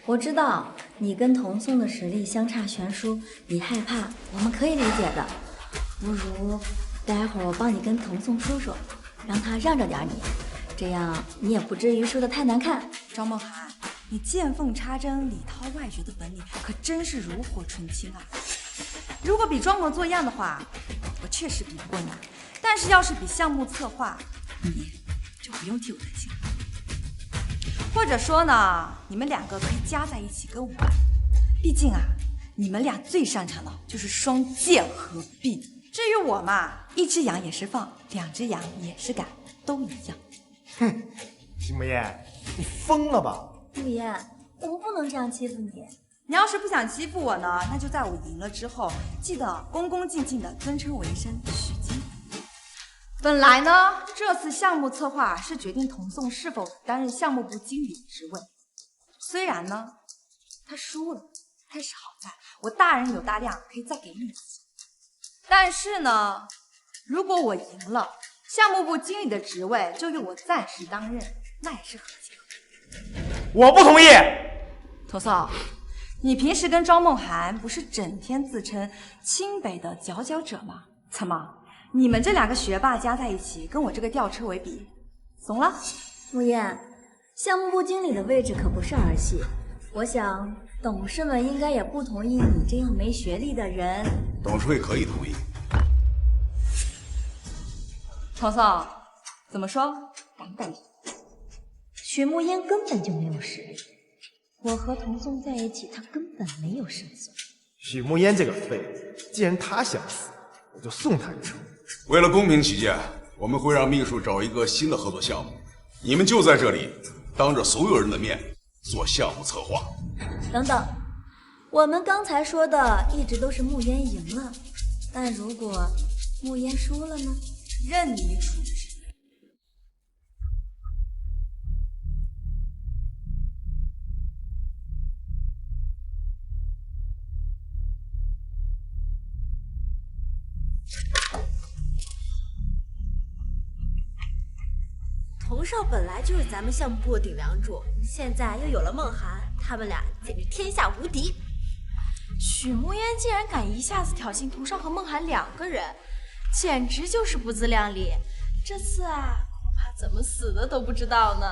我知道你跟童颂的实力相差悬殊，你害怕，我们可以理解的。不如待会儿我帮你跟童颂说说，让他让着点你，这样你也不至于输得太难看。张梦涵，你见缝插针、里掏外掘的本领可真是炉火纯青啊！如果比装模作样的话，我确实比不过你。但是要是比项目策划，你就不用替我担心了。或者说呢，你们两个可以加在一起跟我玩。毕竟啊，你们俩最擅长的就是双剑合璧。至于我嘛，一只羊也是放，两只羊也是赶，都一样。哼，徐慕烟，你疯了吧？慕言，我们不能这样欺负你。你要是不想欺负我呢，那就在我赢了之后，记得恭恭敬敬的尊称我一声许经理。本来呢，这次项目策划是决定童颂是否担任项目部经理的职位。虽然呢，他输了，但是好在我大人有大量，可以再给你一次。但是呢，如果我赢了，项目部经理的职位就由我暂时担任，那也是合情合理。我不同意。童颂，你平时跟张梦涵不是整天自称清北的佼佼者吗？怎么，你们这两个学霸加在一起，跟我这个吊车尾比，怂了？慕言，项目部经理的位置可不是儿戏，我想董事们应该也不同意你这样没学历的人。董事会可以同意。童颂，怎么说？敢不敢赢？许慕烟根本就没有实力，我和童颂在一起，他根本没有胜算。许慕烟这个废物，既然他想死，我就送他一程。为了公平起见，我们会让秘书找一个新的合作项目，你们就在这里当着所有人的面做项目策划。等等，我们刚才说的一直都是慕烟赢了，但如果慕烟输了呢？任你处置。童少本来就是咱们项目部的顶梁柱，现在又有了梦涵，他们俩简直天下无敌。许慕烟竟然敢一下子挑衅童少和梦涵两个人，简直就是不自量力。这次啊，恐怕怎么死的都不知道呢。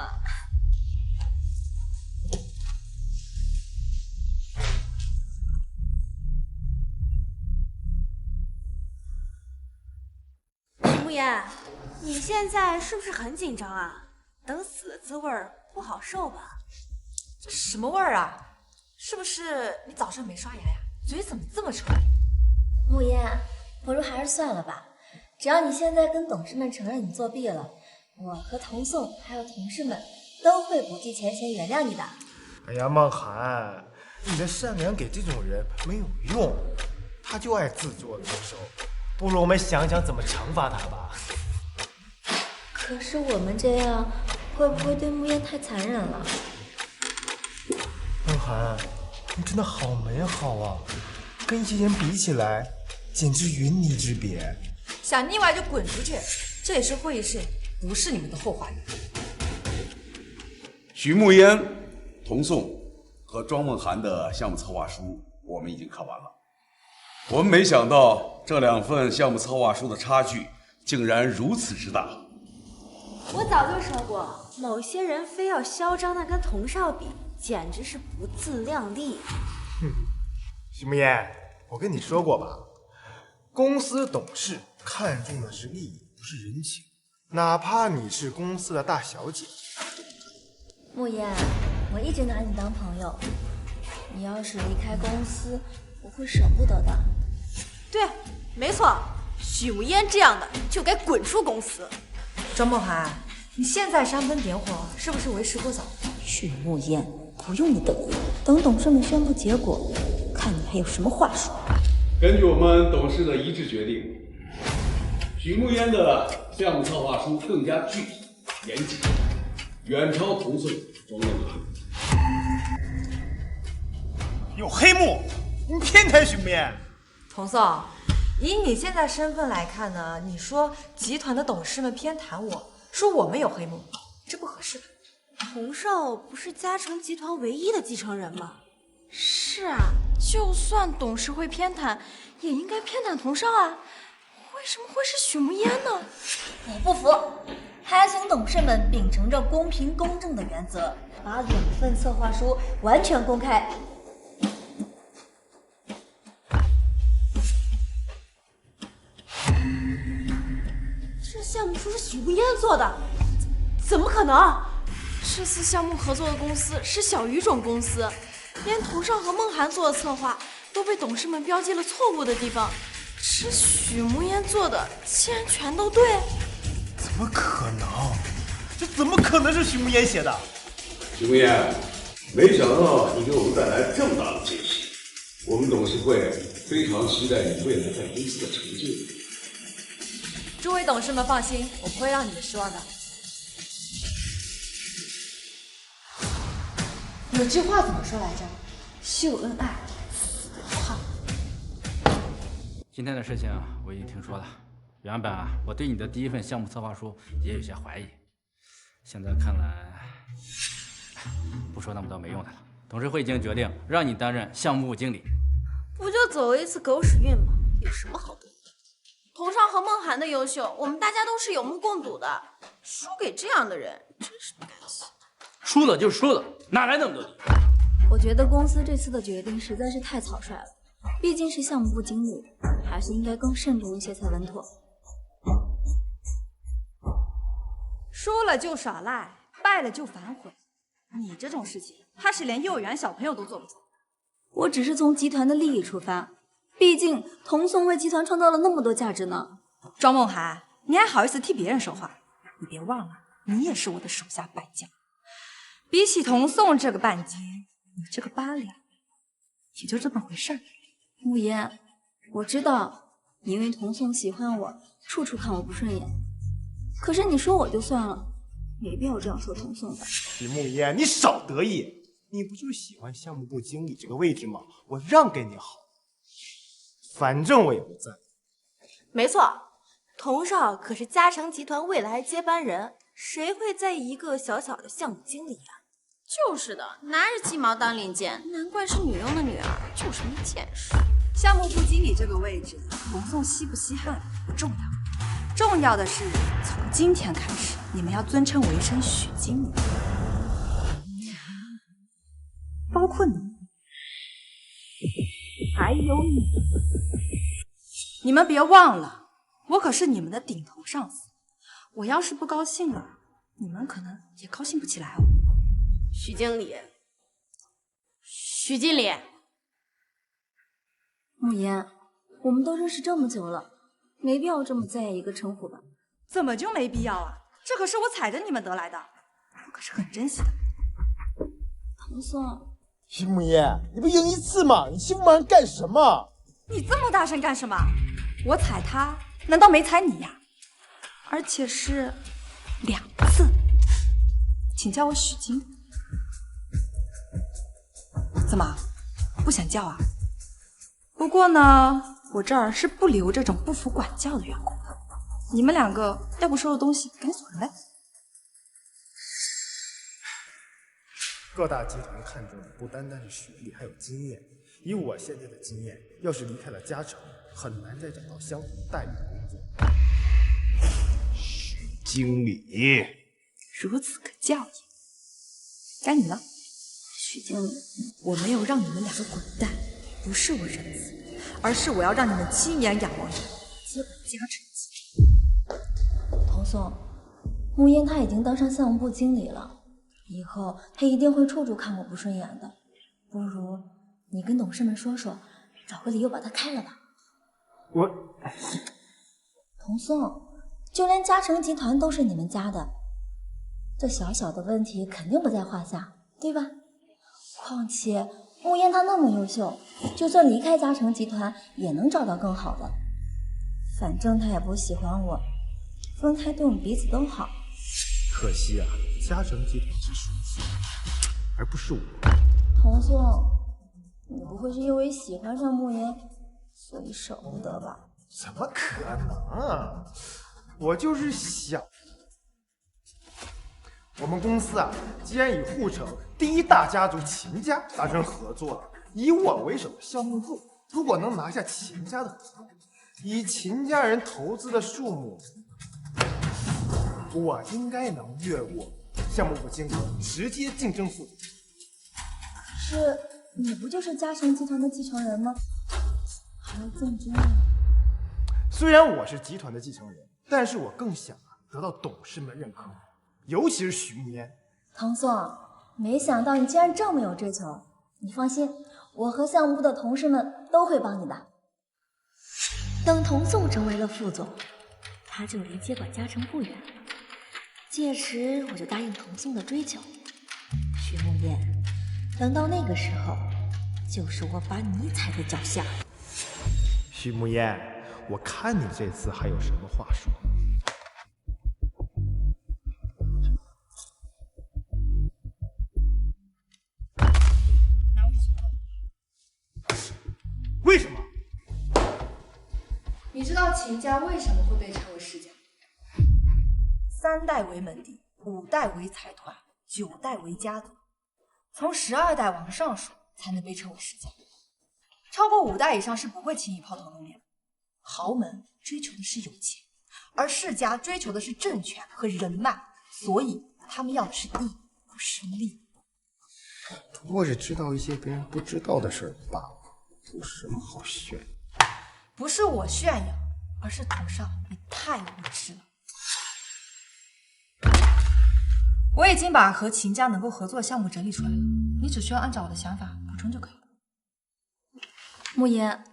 言，你现在是不是很紧张啊？等死的滋味不好受吧？这什么味儿啊？是不是你早上没刷牙呀？嘴怎么这么臭？慕言，不如还是算了吧。只要你现在跟董事们承认你作弊了，我和童颂还有同事们都会不计前嫌原谅你的。哎呀，梦涵，你的善良给这种人没有用，他就爱自作自受。不如我们想想怎么惩罚他吧。可是我们这样会不会对慕言太残忍了？梦涵，你真的好美好啊，跟一些人比起来，简直云泥之别。想腻歪就滚出去，这里是会议室，不是你们的后花园。许慕烟、童颂和庄梦涵的项目策划书我们已经看完了。我们没想到这2份项目策划书的差距竟然如此之大。我早就说过，某些人非要嚣张的跟童少比，简直是不自量力。许慕烟，我跟你说过吧，公司董事看重的是利益，不是人情，哪怕你是公司的大小姐。慕言，我一直拿你当朋友，你要是离开公司，我会舍不得的。对，没错，许慕烟这样的就该滚出公司。庄梦涵，你现在煽风点火，是不是为时过早？许慕烟，不用你等，等董事们宣布结果，看你还有什么话说。根据我们董事的一致决定，许慕烟的项目策划书更加具体严谨，远超童颂、庄梦涵。有黑幕，你偏袒许慕烟。童颂，以你现在身份来看呢，你说集团的董事们偏袒我，说我们有黑幕，这不合适吧？童少不是嘉诚集团唯一的继承人吗？是啊，就算董事会偏袒，也应该偏袒童少啊，为什么会是许慕烟呢？我不服，还请董事们秉承着公平公正的原则，把2份策划书完全公开。这项目书是许慕烟做的，怎么可能？这次项目合作的公司是小语种公司，连童少和梦涵做的策划都被董事们标记了错误的地方，这许慕烟做的竟然全都对？怎么可能？这怎么可能是许慕烟写的？许慕烟，没想到你给我们带来这么大的惊喜，我们董事会非常期待你未来在公司的成就。诸位董事们放心，我不会让你们失望的。有句话怎么说来着？秀恩爱，死不好。今天的事情我已经听说了，原本我对你的第1份项目策划书也有些怀疑，现在看来，不说那么多没用的了。董事会已经决定让你担任项目部经理，不就走一次狗屎运吗？有什么好得意？童少和梦涵的优秀，我们大家都是有目共睹的。输给这样的人，真是不甘心。输了就输了，哪来那么多理由？我觉得公司这次的决定实在是太草率了，毕竟是项目部经理，还是应该更慎重一些才稳妥。输了就耍赖，败了就反悔，你这种事情，怕是连幼儿园小朋友都做不出。我只是从集团的利益出发，毕竟童颂为集团创造了那么多价值呢。庄梦涵，你还好意思替别人说话？你别忘了，你也是我的手下败将。比起童颂这个半斤，你这个8两，也就这么回事儿。慕言，我知道你因为童颂喜欢我，处处看我不顺眼。可是你说我就算了，没必要这样说童颂的。许慕烟，你少得意！你不就喜欢项目部经理这个位置吗？我让给你好，反正我也不在。没错，童少可是嘉诚集团未来接班人，谁会在意一个小小的项目经理啊？就是的，拿着鸡毛当令箭，难怪是女佣的女儿，就是没见识。项目部经理这个位置，童颂稀不稀罕不重要，重要的是从今天开始，你们要尊称我一声许经理，包括你，还有你。你们别忘了，我可是你们的顶头上司，我要是不高兴了，你们可能也高兴不起来哦。徐经理，徐经理，慕言，我们都认识这么久了，没必要这么在意一个称呼吧？怎么就没必要啊？这可是我踩着你们得来的，我可是很珍惜的。唐宋，徐慕言，你不赢一次吗？你欺负人干什么？你这么大声干什么？我踩他，难道没踩你呀？而且是2次，请叫我许经理。怎么，不想叫啊？不过呢，我这儿是不留这种不服管教的员工的。你们2个要不收拾东西，赶紧走人呗。各大集团看重的不单单是学历，还有经验。以我现在的经验，要是离开了嘉诚，很难再找到相同待遇的工作。许经理，如此可教也。该你了，许经理。我没有让你们2个滚蛋，不是我仁慈，而是我要让你们7年仰望着接管嘉诚集团。童宋，慕言他已经当上项目部经理了，以后他一定会处处看我不顺眼的。不如你跟董事们说说，找个理由把他开了吧。我，童宋，就连嘉诚集团都是你们家的，这小小的问题肯定不在话下，对吧？况且慕言他那么优秀，就算离开嘉诚集团也能找到更好的。反正他也不喜欢我，分开对我们彼此都好。可惜啊，嘉诚集团是属于你，而不是我。童宋，你不会是因为喜欢上慕言，所以舍不得吧？怎么可能？我就是想，我们公司啊，既然与沪城第1大家族秦家达成合作了，以我为首的项目部如果能拿下秦家的合作，以秦家人投资的数目，我应该能越过项目部经理，直接竞争副总。可是你不就是嘉诚集团的继承人吗？还要竞争啊？虽然我是集团的继承人，但是我更想得到董事们认可，尤其是许慕言。唐宋，没想到你竟然这么有追求。你放心，我和项目部的同事们都会帮你的。等童宋成为了副总，他就离接管嘉诚不远。届时我就答应童宋的追求。徐慕言，等到那个时候，就是我把你踩在脚下。许慕言，我看你这次还有什么话说。为什么？你知道秦家为什么会被称为世家？3代为门第，5代为财团，9代为家督，从12代往上数才能被称为世家。超过5代以上是不会轻易抛头露面的。豪门追求的是有钱，而世家追求的是政权和人脉，所以他们要的是义，不是利。不过是知道一些别人不知道的事儿罢了，有什么好炫？不是我炫耀，而是头上你太无知了。我已经把和秦家能够合作的项目整理出来了，你只需要按照我的想法补充就可以了。慕言，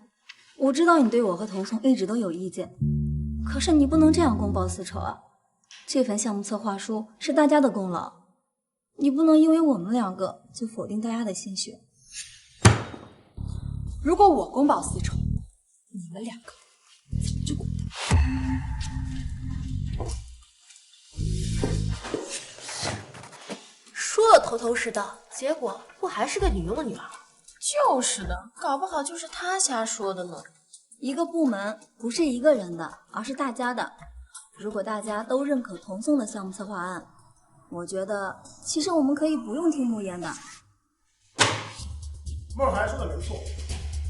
我知道你对我和童宋一直都有意见，可是你不能这样公报私仇啊！这份项目策划书是大家的功劳，你不能因为我们2个就否定大家的心血。如果我公报私仇，你们2个早就滚蛋。说的头头是道，结果不还是个女佣的女儿？就是的，搞不好就是他瞎说的呢。一个部门不是一个人的，而是大家的。如果大家都认可童宋的项目策划案，我觉得其实我们可以不用听慕言的。孟涵说的没错，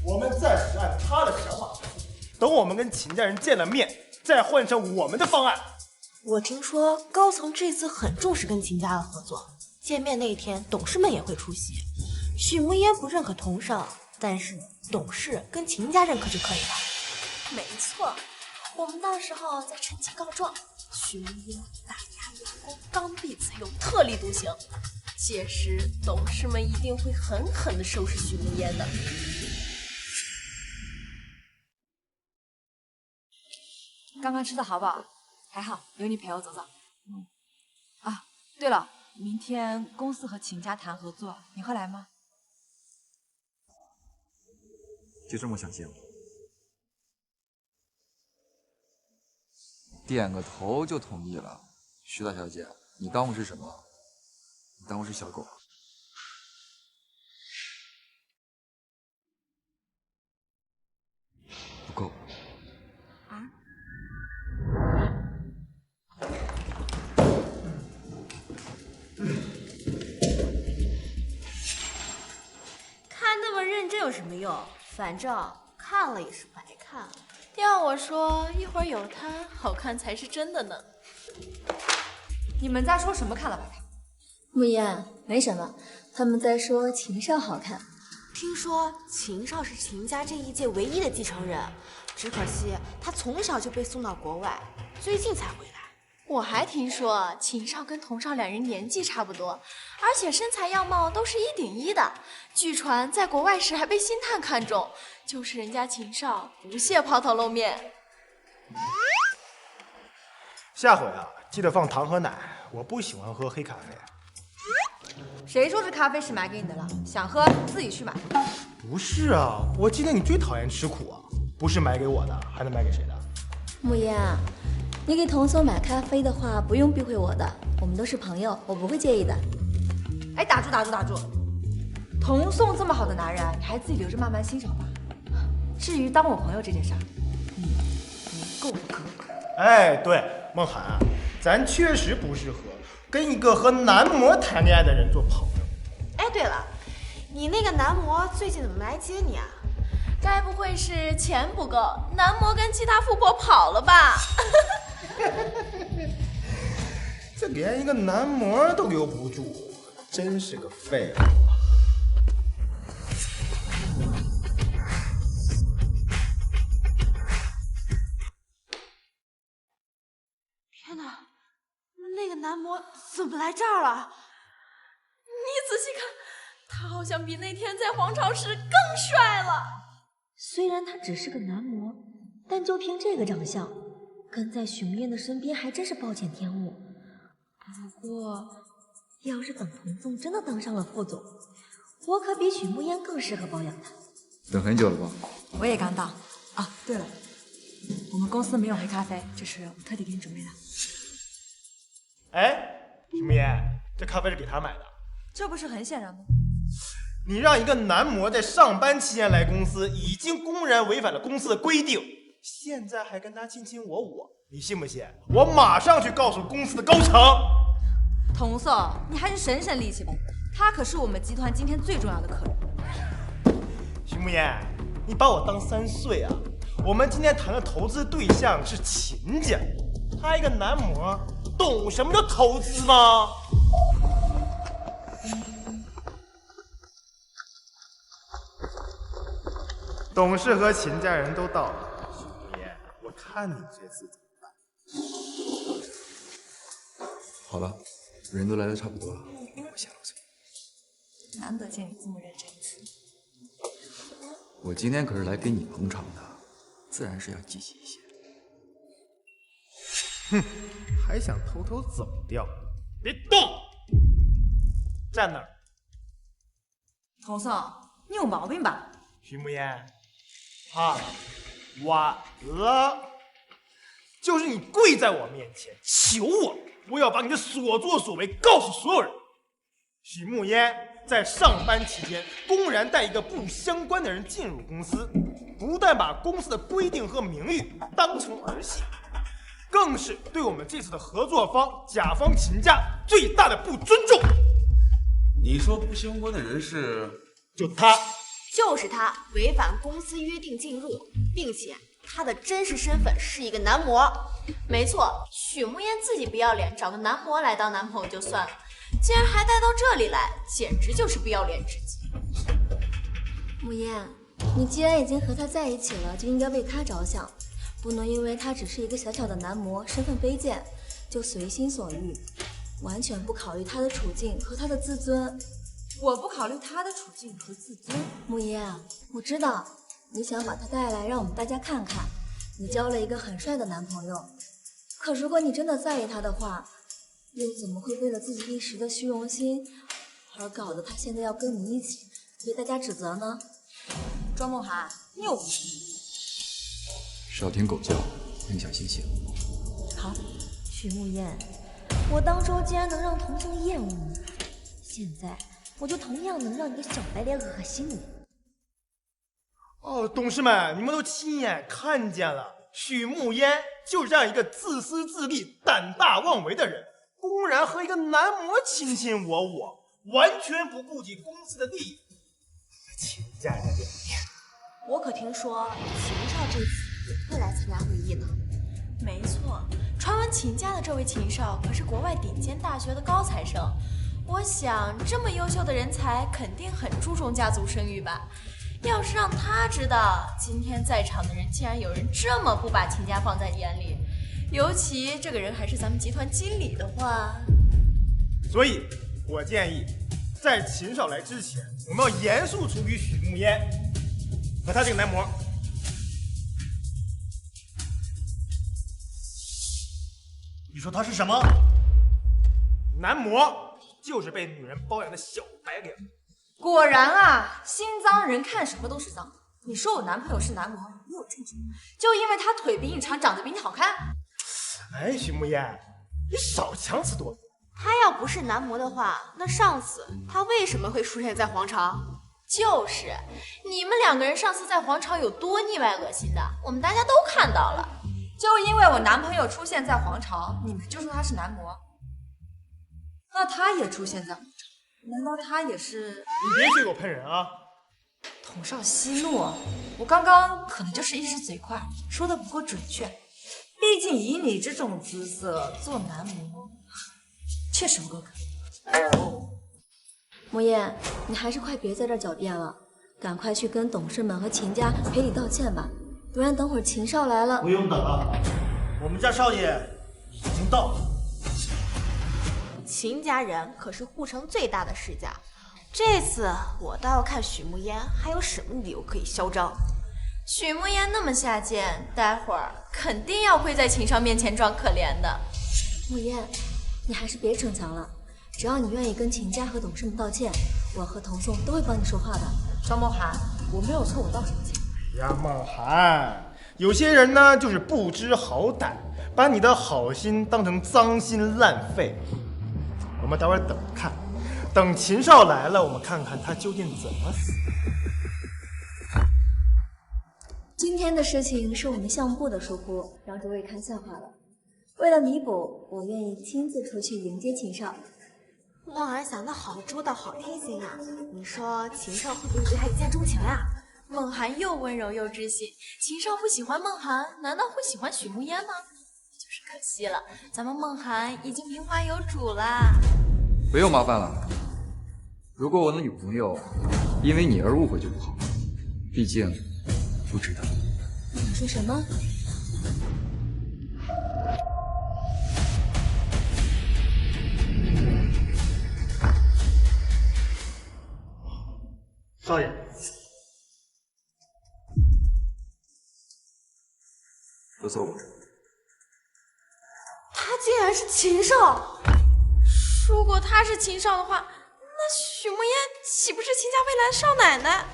我们暂时按他的想法，等我们跟秦家人见了面，再换成我们的方案。我听说高层这次很重视跟秦家的合作，见面那天董事们也会出席。许慕言不认可童少，但是董事跟秦家认可就可以了。没错，我们到时候再趁机告状。许梦烟打压员工，刚愎自用，特立独行。届时董事们一定会狠狠地收拾许梦烟的。刚刚吃的好不好？还好，有你陪我走走。啊，对了，明天公司和秦家谈合作，你会来吗？就这么想见我？点个头就同意了，徐大小姐，你当我是什么？你当我是小狗？不够。看那么认真有什么用？反正看了也是白看了。要我说，一会儿有他，好看才是真的呢。你们在说什么？看了吧他？慕言，没什么，他们在说秦少好看。听说秦少是秦家这一届唯一的继承人，只可惜他从小就被送到国外，最近才回来。我还听说秦少跟童少两人年纪差不多，而且身材样貌都是1顶1的。据传在国外时还被星探看中，就是人家秦少不屑抛头露面。下回啊，记得放糖和奶，我不喜欢喝黑咖啡。谁说这咖啡是买给你的了？想喝自己去买。不是啊，我记得你最讨厌吃苦啊，不是买给我的，还能买给谁的？慕言，你给童松买咖啡的话，不用避讳我的，我们都是朋友，我不会介意的。哎，打住！童颂这么好的男人，你还自己留着慢慢欣赏吧。至于当我朋友这件事儿，你不够格。哎，对，梦涵啊，咱确实不适合跟一个和男模谈恋爱的人做朋友。哎，对了，你那个男模最近怎么没来接你啊？该不会是钱不够，男模跟其他富婆跑了吧？这连一个男模都留不住，真是个废物。天哪，那个男模怎么来这儿了？你仔细看，他好像比那天在皇朝时更帅了。虽然他只是个男模，但就凭这个长相，跟在许慕烟的身边还真是暴殄天物。不过，要是等童纵真的当上了副总，我可比许慕烟更适合保养他。等很久了吧？我也刚到。啊，对了，我们公司没有黑咖啡，这是我特地给你准备的。哎，许慕烟，这咖啡是给他买的？这不是很显然吗？你让一个男模在上班期间来公司，已经公然违反了公司的规定，现在还跟他卿卿我我，你信不信？我马上去告诉公司的高层。童颂，你还是省省力气吧，他可是我们集团今天最重要的客人。许慕烟，你把我当3岁啊？我们今天谈的投资对象是秦家，他一个男模，懂什么叫投资吗？董事和秦家人都到了，许慕烟，我看你这次怎么办？好了，人都来的差不多了，我先落嘴。难得见你这么认真一次。我今天可是来给你捧场的，自然是要积极一些。哼，还想偷偷走掉？别动，站那儿。童颂，你有毛病吧？许慕烟，完了，就是你跪在我面前求我，我要把你的所作所为告诉所有人。许慕烟在上班期间公然带一个不相关的人进入公司，不但把公司的规定和名誉当成儿戏，更是对我们这次的合作方甲方秦家最大的不尊重。你说不相关的人是？就他。就是他违反公司约定进入，并且他的真实身份是一个男模。没错，许慕烟自己不要脸，找个男模来当男朋友就算了，竟然还带到这里来，简直就是不要脸至极。慕烟，你既然已经和他在一起了，就应该为他着想，不能因为他只是一个小小的男模，身份卑贱，就随心所欲，完全不考虑他的处境和他的自尊。我不考虑他的处境和自尊。木叶，我知道你想把他带来让我们大家看看，你交了一个很帅的男朋友。可如果你真的在意他的话，又怎么会为了自己一时的虚荣心，而搞得他现在要跟你一起被大家指责呢？庄梦涵，你有病！少听狗叫，影响心情。好，许慕言，我当初竟然能让童童厌恶你，现在我就同样能让你的小白脸恶心你。哦，董事们，你们都亲眼看见了，许慕烟就这样一个自私自利、胆大妄为的人，公然和一个男模卿卿我我，完全不顾及公司的利益。秦家人的脸面，我可听说秦少这次也会来参加会议呢。没错，传闻秦家的这位秦少可是国外顶尖大学的高材生，我想这么优秀的人才肯定很注重家族声誉吧。要是让他知道今天在场的人竟然有人这么不把秦家放在眼里，尤其这个人还是咱们集团经理的话，所以我建议在秦少来之前，我们要严肃处理许慕烟和他这个男模。你说他是什么？男模，就是被女人包养的小白脸。果然啊，心脏人看什么都是脏。你说我男朋友是男模，你有证据？就因为他腿比你长，长得比你好看？哎，许慕烟，你少强词夺理。他要不是男模的话，那上次他为什么会出现在皇朝？就是你们两个人上次在皇朝有多腻歪恶心的，我们大家都看到了。就因为我男朋友出现在皇朝，你们就说他是男模？那他也出现在皇朝，难道他也是？你别随口喷人啊！统少息怒，我刚刚可能就是一时嘴快，说的不够准确。毕竟以你这种姿色做男模，确实不够格。莫言，你还是快别在这儿狡辩了，赶快去跟董事们和秦家赔礼道歉吧，不然等会儿秦少来了。不用等了，我们家少爷已经到了。秦家人可是护城最大的世家，这次我倒要看许慕烟还有什么理由可以嚣张。许慕烟那么下贱，待会儿肯定要跪在秦少面前装可怜的。慕烟，你还是别逞强了，只要你愿意跟秦家和董事们道歉，我和童颂都会帮你说话的。庄梦涵，我没有错，我道什么歉？呀，梦涵，有些人呢就是不知好歹，把你的好心当成脏心烂肺。我们待会儿等看，等秦少来了，我们看看他究竟怎么死。今天的事情是我们项目部的疏忽，让诸位看笑话了。为了弥补，我愿意亲自出去迎接秦少。梦涵想的好周到，好贴心啊！你说秦少会不会对他一见钟情啊？梦涵又温柔又知性，秦少不喜欢梦涵，难道会喜欢许慕烟吗？就是可惜了，咱们梦涵已经名花有主啦。不用麻烦了，如果我的女朋友因为你而误会就不好，毕竟不值得。你说什么？少爷，不错吧？他竟然是秦少！如果他是秦少的话，那许慕烟岂不是秦家未来的少奶奶？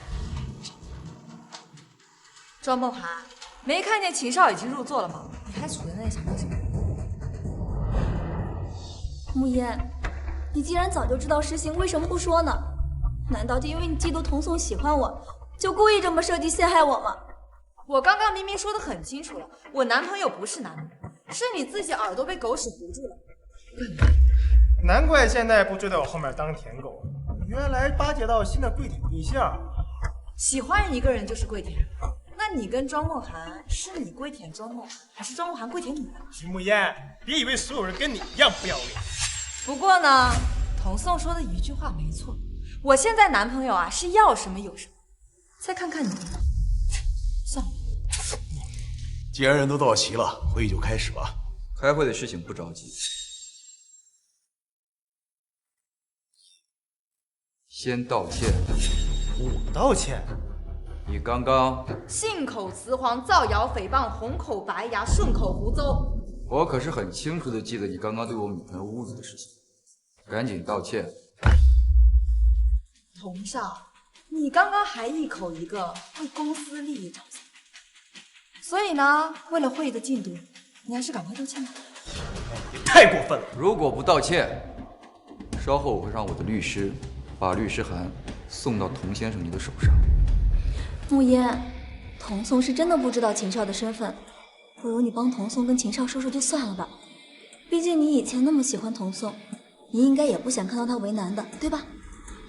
庄梦涵，没看见秦少已经入座了吗？你还杵在那里想干什么？慕烟，你既然早就知道实情，为什么不说呢？难道就因为你嫉妒童颂喜欢我，就故意这么设计陷害我吗？我刚刚明明说得很清楚了，我男朋友不是男模，是你自己耳朵被狗屎糊住了。难怪现在不追在我后面当舔狗，原来巴结到新的跪舔对象。喜欢一个人就是跪舔，那你跟庄梦涵，是你跪舔庄梦涵，还是庄梦涵跪舔你？徐慕烟，别以为所有人跟你一样不要脸。不过呢，童颂说的一句话没错，我现在男朋友啊是要什么有什么。再看看你，算了。既然人都到齐了，会议就开始吧。开会的事情不着急，先道歉。我道歉？你刚刚……信口雌黄、造谣诽谤、红口白牙、顺口胡诌。我可是很清楚的记得你刚刚对我女朋友侮辱的事情，赶紧道歉。童少，你刚刚还一口一个为公司利益着想，所以呢，为了会议的进度，你还是赶快道歉吧。你太过分了！如果不道歉，稍后我会让我的律师把律师函送到童先生你的手上。慕言，童颂是真的不知道秦少的身份，不如你帮童颂跟秦少说说就算了吧。毕竟你以前那么喜欢童颂，你应该也不想看到他为难的，对吧？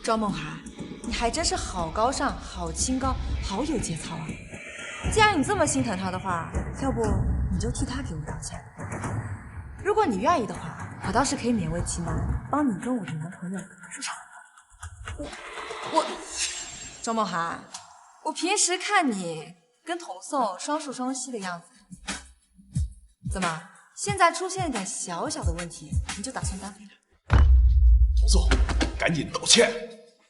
庄梦涵，你还真是好高尚、好清高、好有节操啊！既然你这么心疼他的话，要不你就替他给我道歉。如果你愿意的话，我倒是可以勉为其难，帮你跟我的男朋友说场。我，庄梦涵，我平时看你跟童颂双宿双栖的样子，怎么现在出现一点小小的问题，你就打算单飞了？童颂，赶紧道歉！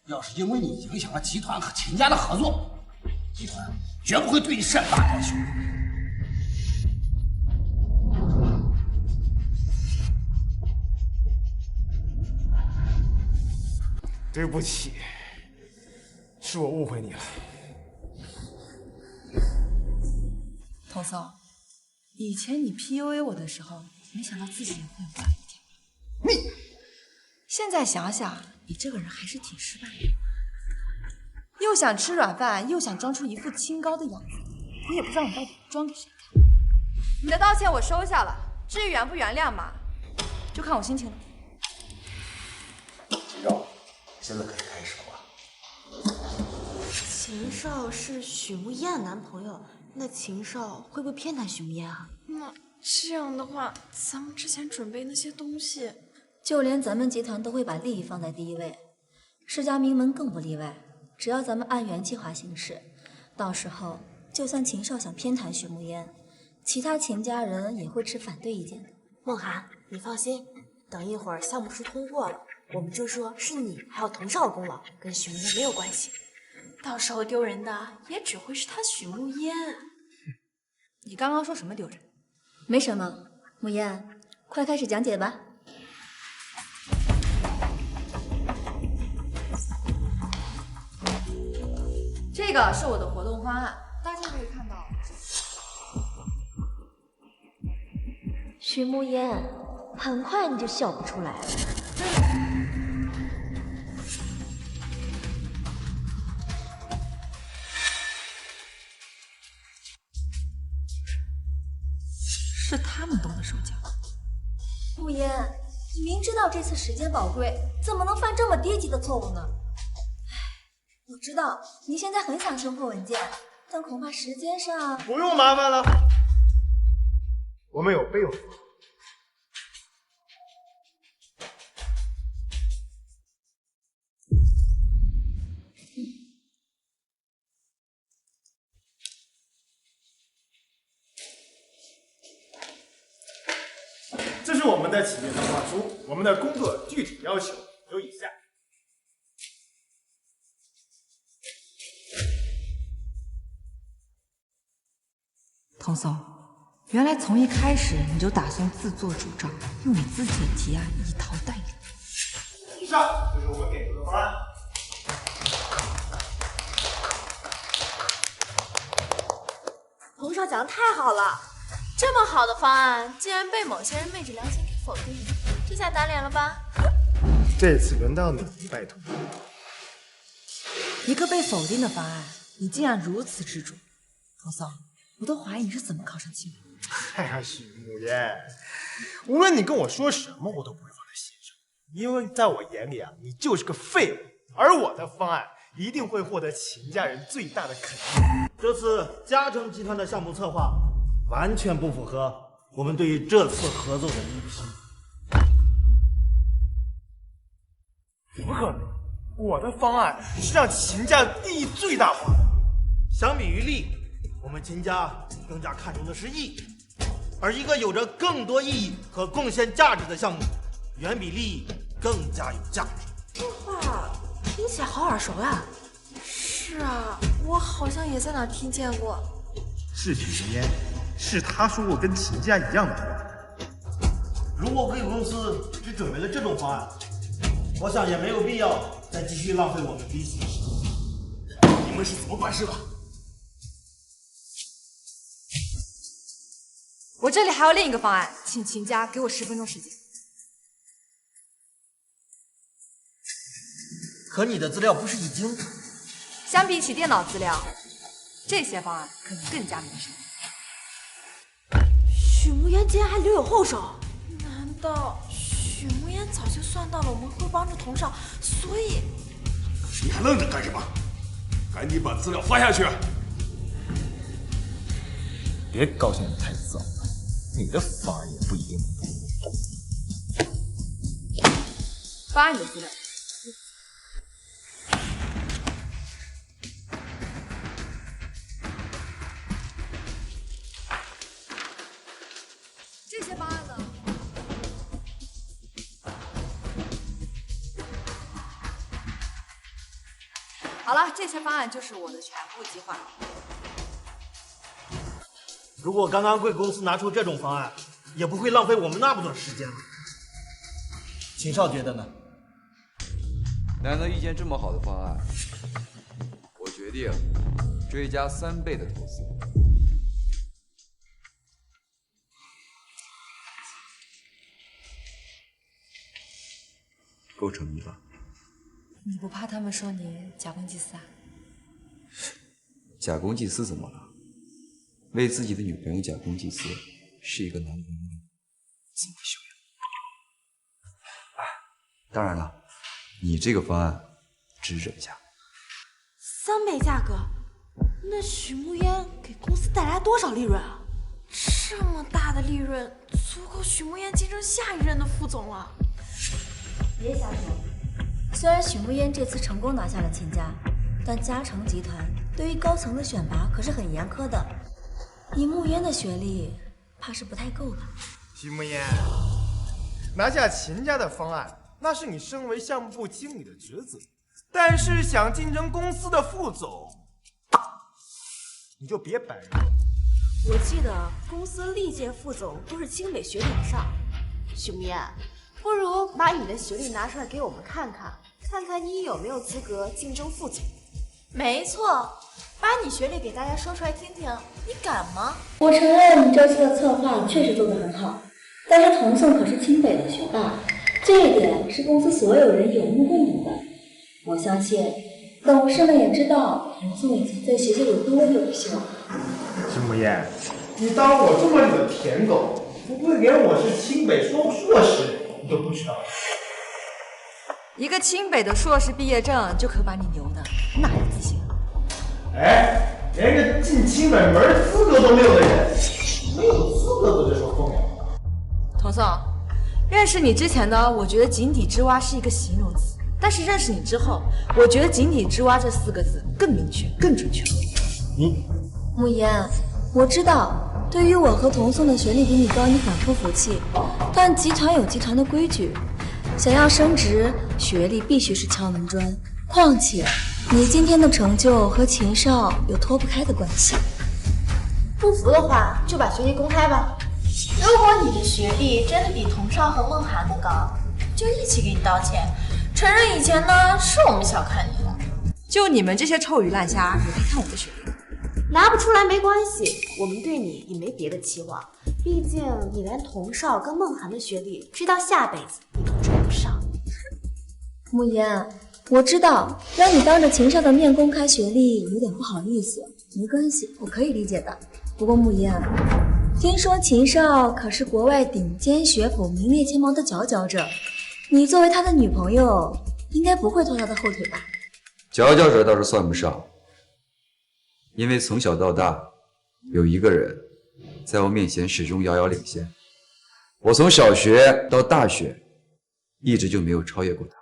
要是因为你影响了集团和秦家的合作，集团绝不会对你善罢甘休。对不起，是我误会你了。童颂，以前你 PUA 我的时候，没想到自己也会有这样一天。你现在想想，你这个人还是挺失败的，又想吃软饭，又想装出一副清高的样子，我也不知道你到底装给谁看。你的道歉我收下了，至于原不原谅嘛，就看我心情了。秦少，现在可以开始了吧？秦少是许慕嫣的男朋友，那秦少会不会偏袒许慕嫣啊？那这样的话，咱们之前准备那些东西，就连咱们集团都会把利益放在第一位，世家名门更不例外。只要咱们按原计划行事，到时候就算秦少想偏袒许慕嫣，其他秦家人也会持反对意见的。梦涵，你放心，等一会儿项目书通过了，我们就说是你还有童少的功劳，跟许慕嫣没有关系。到时候丢人的也只会是他许慕嫣。你刚刚说什么丢人？没什么，慕嫣，快开始讲解吧。这个是我的活动方案，大家可以看到。许慕嫣，很快你就笑不出来了。是他们动的手脚。慕嫣，你明知道这次时间宝贵，怎么能犯这么低级的错误呢？我知道你现在很想收获文件，但恐怕时间上……不用麻烦了，我们有备用方案。这是我们的企业策划书，我们的工作具体要求有以下。童颂，原来从一开始你就打算自作主张，用你自己的提案一刀带领。以上就是我们给出的方案。童少讲的太好了，这么好的方案，竟然被某些人昧着良心给否定，这下打脸了吧？这次轮到你，拜托。一个被否定的方案，你竟然如此执着，童颂，我都怀疑你是怎么考上清北。哎呀，许慕嫣，无论你跟我说什么，我都不会放在心上，因为在我眼里啊，你就是个废物，而我的方案一定会获得秦家人最大的肯定。这次嘉诚集团的项目策划完全不符合我们对于这次合作的预期。怎么可能？我的方案是让秦家利益最大化的。相比于利，我我们秦家更加看重的是意义，而一个有着更多意义和贡献价值的项目，远比利益更加有价值。这话听起来好耳熟呀！是啊，我好像也在哪听见过。是许无烟，是他说过跟秦家一样的话。如果贵公司只准备了这种方案，我想也没有必要再继续浪费我们彼此的时间。你们是怎么办事的？我这里还有另一个方案，请秦家给我10分钟时间。可你的资料不是已经……相比起电脑资料，这些方案可能更加民生。许慕言竟然还留有后手，难道许慕言早就算到了我们会帮着童少，所以……你还愣着干什么？赶紧把资料发下去！别高兴得太早了，你的方案也不一定能通过。发你的资料。这些方案呢？好了，这些方案就是我的全部计划。如果刚刚贵公司拿出这种方案，也不会浪费我们那么多时间了。秦少觉得呢？难得遇见这么好的方案，我决定追加3倍的投资。够诚意吧？你不怕他们说你假公济私啊？假公济私怎么了？为自己的女朋友假公济私，是一个男人的自我修养。当然了，你这个方案只忍下。3倍价格，那许慕烟给公司带来多少利润啊？这么大的利润，足够许慕烟竞争下一任的副总了。别瞎说。虽然许慕烟这次成功拿下了秦家，但嘉诚集团对于高层的选拔可是很严苛的。以慕烟的学历，怕是不太够吧？许慕烟，拿下秦家的方案，那是你身为项目部经理的职责。但是想竞争公司的副总，你就别摆热。我记得公司历届副总都是清北学历以上。许慕烟，不如把你的学历拿出来给我们看看，看看你有没有资格竞争副总。没错，把你学历给大家说出来听听，你敢吗？我承认你这次的策划确实做得很好，但是童颂可是清北的学霸，这一点是公司所有人有目共睹的。我相信董事们也知道童颂以前在学校有多优秀。许慕烟，你当我这么里的舔狗，不会连我是清北硕士你都不知道？一个清北的硕士毕业证就可把你牛的，哪有自信？哎，连个进清北门资格都没有的人，没有资格搁这说风凉话。童颂，认识你之前呢，我觉得井底之蛙是一个形容词，但是认识你之后，我觉得井底之蛙这4个字更明确、更准确。慕言，我知道，对于我和童颂的学历比你高，你很不服气，但集团有集团的规矩，想要升职，学历必须是敲门砖。况且，你今天的成就和秦少有脱不开的关系。不服的话，就把学历公开吧。如果你的学历真的比童少和梦涵的高，就一起给你道歉，承认以前呢是我们小看你了。就你们这些臭鱼烂虾，也可以看我的学历。拿不出来没关系，我们对你也没别的期望，毕竟你连童少跟梦涵的学历追到下辈子你都追不上。慕言，我知道让你当着秦少的面公开学历有点不好意思，没关系，我可以理解的。不过慕言，听说秦少可是国外顶尖学府名列前茅的佼佼者，你作为他的女朋友，应该不会拖他的后腿吧？佼佼者倒是算不上，因为从小到大，有一个人在我面前始终遥遥领先。我从小学到大学，一直就没有超越过他。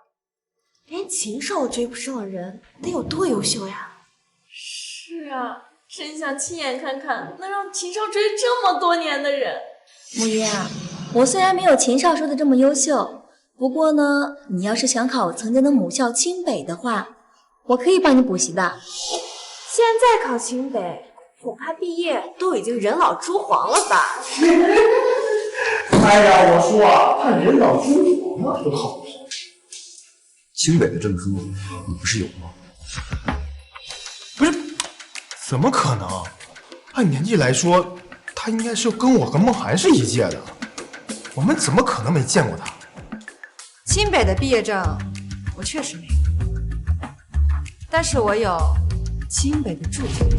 连禽兽追不上的人，得有多优秀呀？是啊，真想亲眼看看能让秦少追这么多年的人。木叶啊，我虽然没有秦少说的这么优秀，不过呢，你要是想考曾经的母校清北的话，我可以帮你补习的。现在考清北，恐怕毕业都已经人老珠黄了吧？哎呀，我说啊，他人老珠黄了是好事。清北的证书你不是有吗？怎么可能？按年纪来说，他应该是跟我和梦涵是一届的，我们怎么可能没见过他？清北的毕业证我确实没有，但是我有清北的助教证。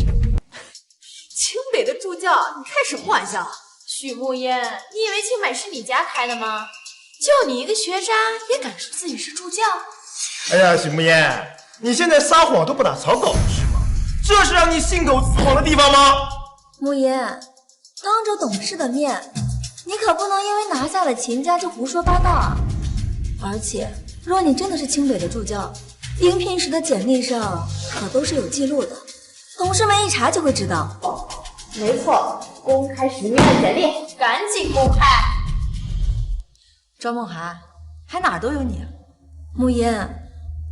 清北的助教，你开什么玩笑？许慕烟，你以为清北是你家开的吗？就你一个学渣，也敢说自己是助教？哎呀，许慕烟，你现在撒谎都不打草稿是吗？这是让你信口雌黄的地方吗？慕言，当着董事的面，你可不能因为拿下了秦家就胡说八道啊！而且，若你真的是清北的助教，应聘时的简历上可都是有记录的，董事们一查就会知道。没错，公开许慕烟的简历，赶紧公开！庄梦涵，还哪都有你啊！慕言，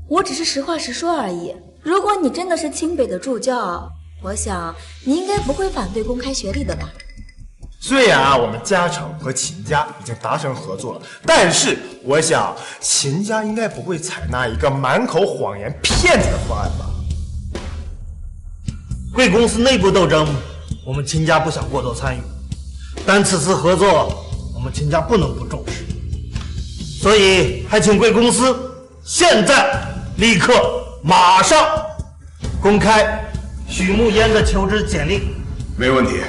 我只是实话实说而已。如果你真的是清北的助教，我想你应该不会反对公开学历的吧？虽然啊，我们嘉诚和秦家已经达成合作了，但是我想秦家应该不会采纳一个满口谎言骗子的方案吧？贵公司内部斗争，我们秦家不想过多参与，但此次合作，我们秦家不能不重视，所以还请贵公司现在立刻马上公开许慕烟的求职简历。没问题，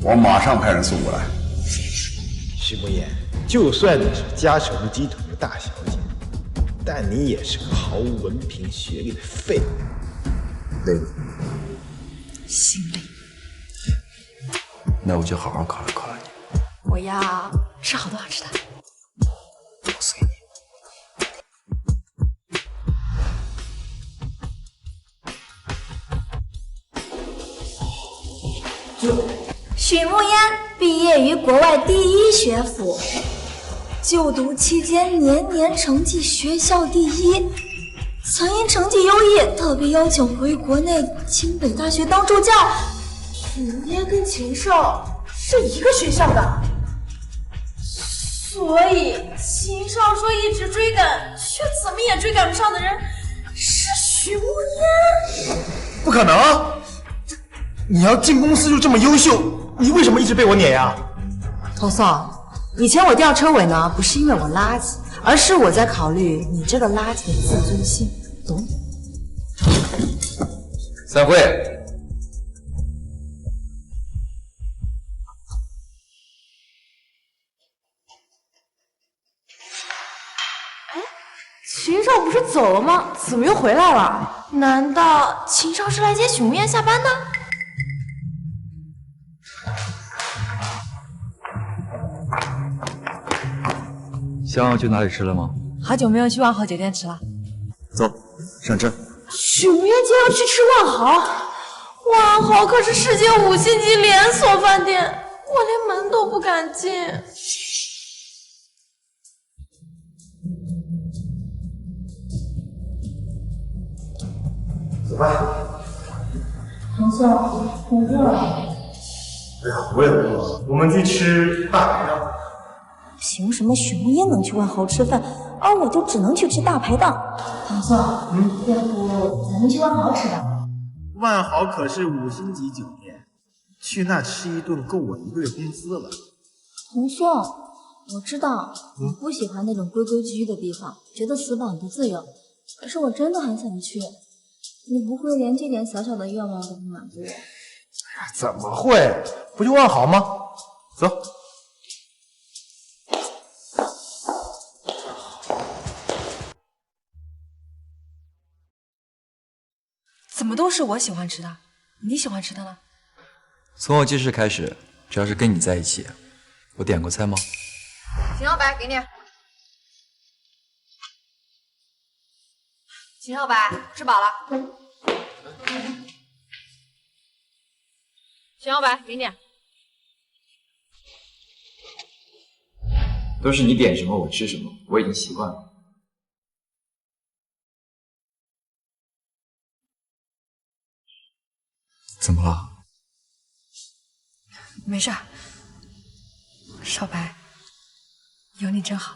我马上派人送过来。许慕言，就算你是嘉诚集团的大小姐，但你也是个毫无文凭学历的废物，累了。心累。那我就好好考虑考虑你。我要吃好多好吃的。我随你。许慕烟毕业于国外第一学府，就读期间年年成绩学校第一，曾因成绩优异特别邀请回国内清北大学当助教。许慕烟跟秦少是一个学校的，所以秦少说一直追赶，却怎么也追赶不上的人是许慕烟。不可能！你要进公司就这么优秀，你为什么一直被我碾压？童宋，以前我吊车尾呢，不是因为我垃圾，而是我在考虑你这个垃圾的自尊心，懂？散会。秦少不是走了吗？怎么又回来了？难道秦少是来接许慕烟下班的？想要去哪里吃了吗？好久没有去万豪酒店吃了。走，上车。许慕烟竟要去吃万豪，万豪可是世界5星级连锁饭店，我连门都不敢进。走吧。童宋，我饿了。哎呀，我也饿了，我们去吃大排档。凭什么许慕烟能去万豪吃饭，而我就只能去吃大排档？童宋，要不咱们去万豪吃吧？万豪可是5星级酒店，去那吃一顿够我1个月工资了。童宋，我知道你不喜欢那种规规矩矩的地方，觉得死板不自由，可是我真的很想去。你不会连这点小小的愿望都不满足我？怎么会？不就万豪吗？走。怎么都是我喜欢吃的，你喜欢吃的呢？从我记事开始，只要是跟你在一起，我点过菜吗？秦小白，给你。秦小白，吃饱了。秦小白，给你。都是你点什么我吃什么，我已经习惯了。怎么了？没事儿，少白，有你真好。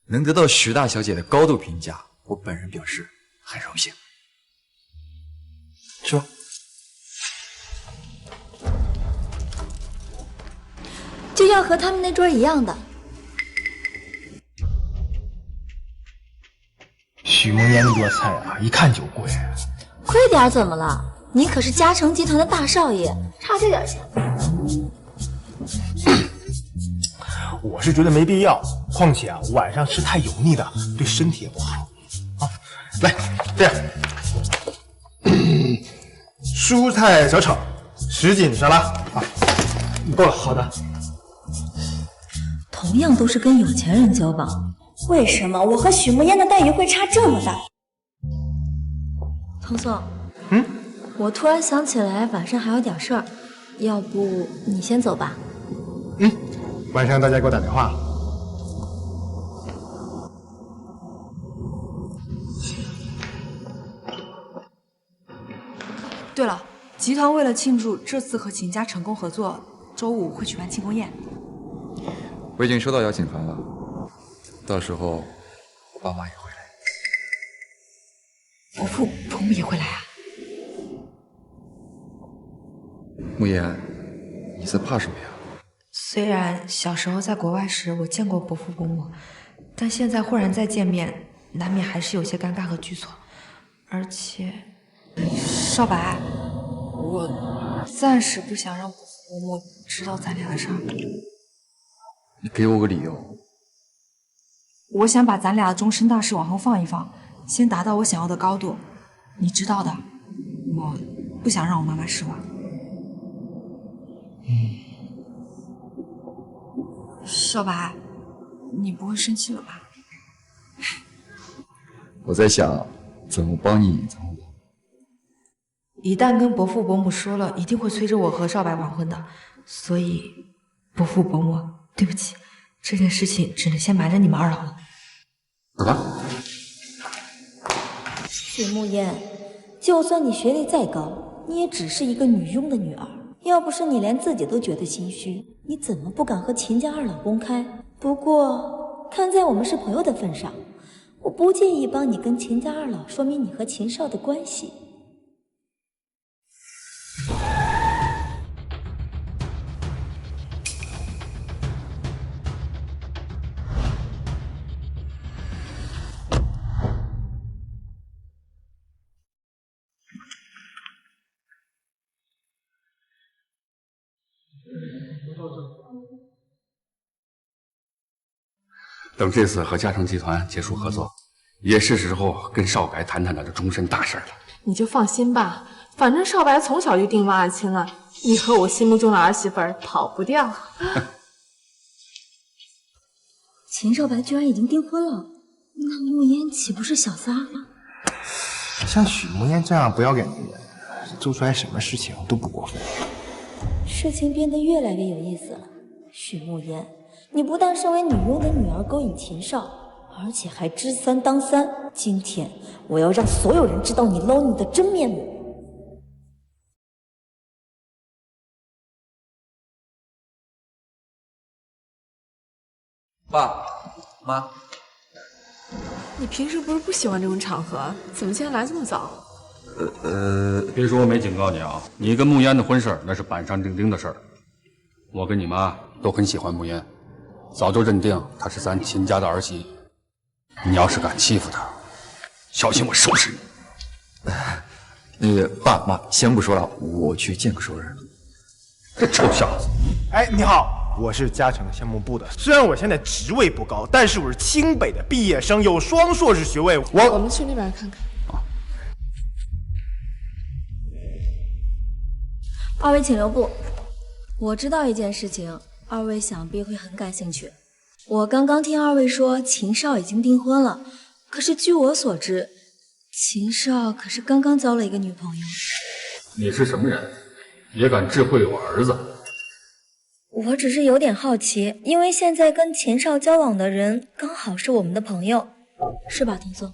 能得到徐大小姐的高度评价，我本人表示很荣幸。吃吧。就要和他们那桌一样的。许梦烟那桌菜啊，一看就贵。贵点怎么了？你可是嘉诚集团的大少爷，差这点钱。我是觉得没必要，况且啊，晚上吃太油腻的，对身体也不好。啊，来，这样，蔬菜小炒，10锦沙拉啊，够了。好的。同样都是跟有钱人交往，为什么我和许慕烟的待遇会差这么大？童总，我突然想起来晚上还有点事儿，要不你先走吧。晚上大家给我打电话。对了，集团为了庆祝这次和秦家成功合作，周5会举办庆功宴。我已经收到邀请函了，到时候我爸妈也会来。伯父伯母也会来啊？慕言，你在怕什么呀？虽然小时候在国外时我见过伯父伯母，但现在忽然再见面，难免还是有些尴尬和局促。而且，少白，我暂时不想让伯父伯母知道咱俩的事儿。你给我个理由。我想把咱俩的终身大事往后放一放，先达到我想要的高度。你知道的，我不想让我妈妈失望。少白，你不会生气了吧？我在想怎么帮你隐藏我。一旦跟伯父伯母说了，一定会催着我和少白完婚的。所以，伯父伯母，对不起，这件事情只能先瞒着你们2老了。走吧。许慕烟，就算你学历再高，你也只是一个女佣的女儿。要不是你连自己都觉得心虚，你怎么不敢和秦家2老公开？不过，看在我们是朋友的份上，我不介意帮你跟秦家2老说明你和秦少的关系。等这次和嘉诚集团结束合作，也是时候跟少白谈谈他的终身大事了。你就放心吧，反正少白从小就定王爱卿了，你和我心目中的儿媳妇跑不掉。秦少白居然已经订婚了，那慕烟岂不是小三儿？像许慕烟这样不要脸的人，做出来什么事情都不过分。事情变得越来越有意思了。许慕烟，你不但身为女佣的女儿勾引秦少，而且还知3当3。今天我要让所有人知道你捞你的真面目。爸妈，你平时不是不喜欢这种场合，怎么今天来这么早？别说我没警告你啊，你跟慕烟的婚事那是板上钉钉的事儿。我跟你妈都很喜欢慕烟，早就认定她是咱秦家的儿媳。你要是敢欺负她，小心我收拾你。那个爸妈，先不说了，我去见个熟人。这臭小子！哎，你好，我是嘉诚项目部的。虽然我现在职位不高，但是我是清北的毕业生，有双硕士学位。我们去那边看看。2位请留步。我知道一件事情，2位想必会很感兴趣。我刚刚听2位说秦少已经订婚了，可是据我所知，秦少可是刚刚交了一个女朋友。你是什么人，也敢智慧我儿子？我只是有点好奇，因为现在跟秦少交往的人刚好是我们的朋友，是吧，童颂？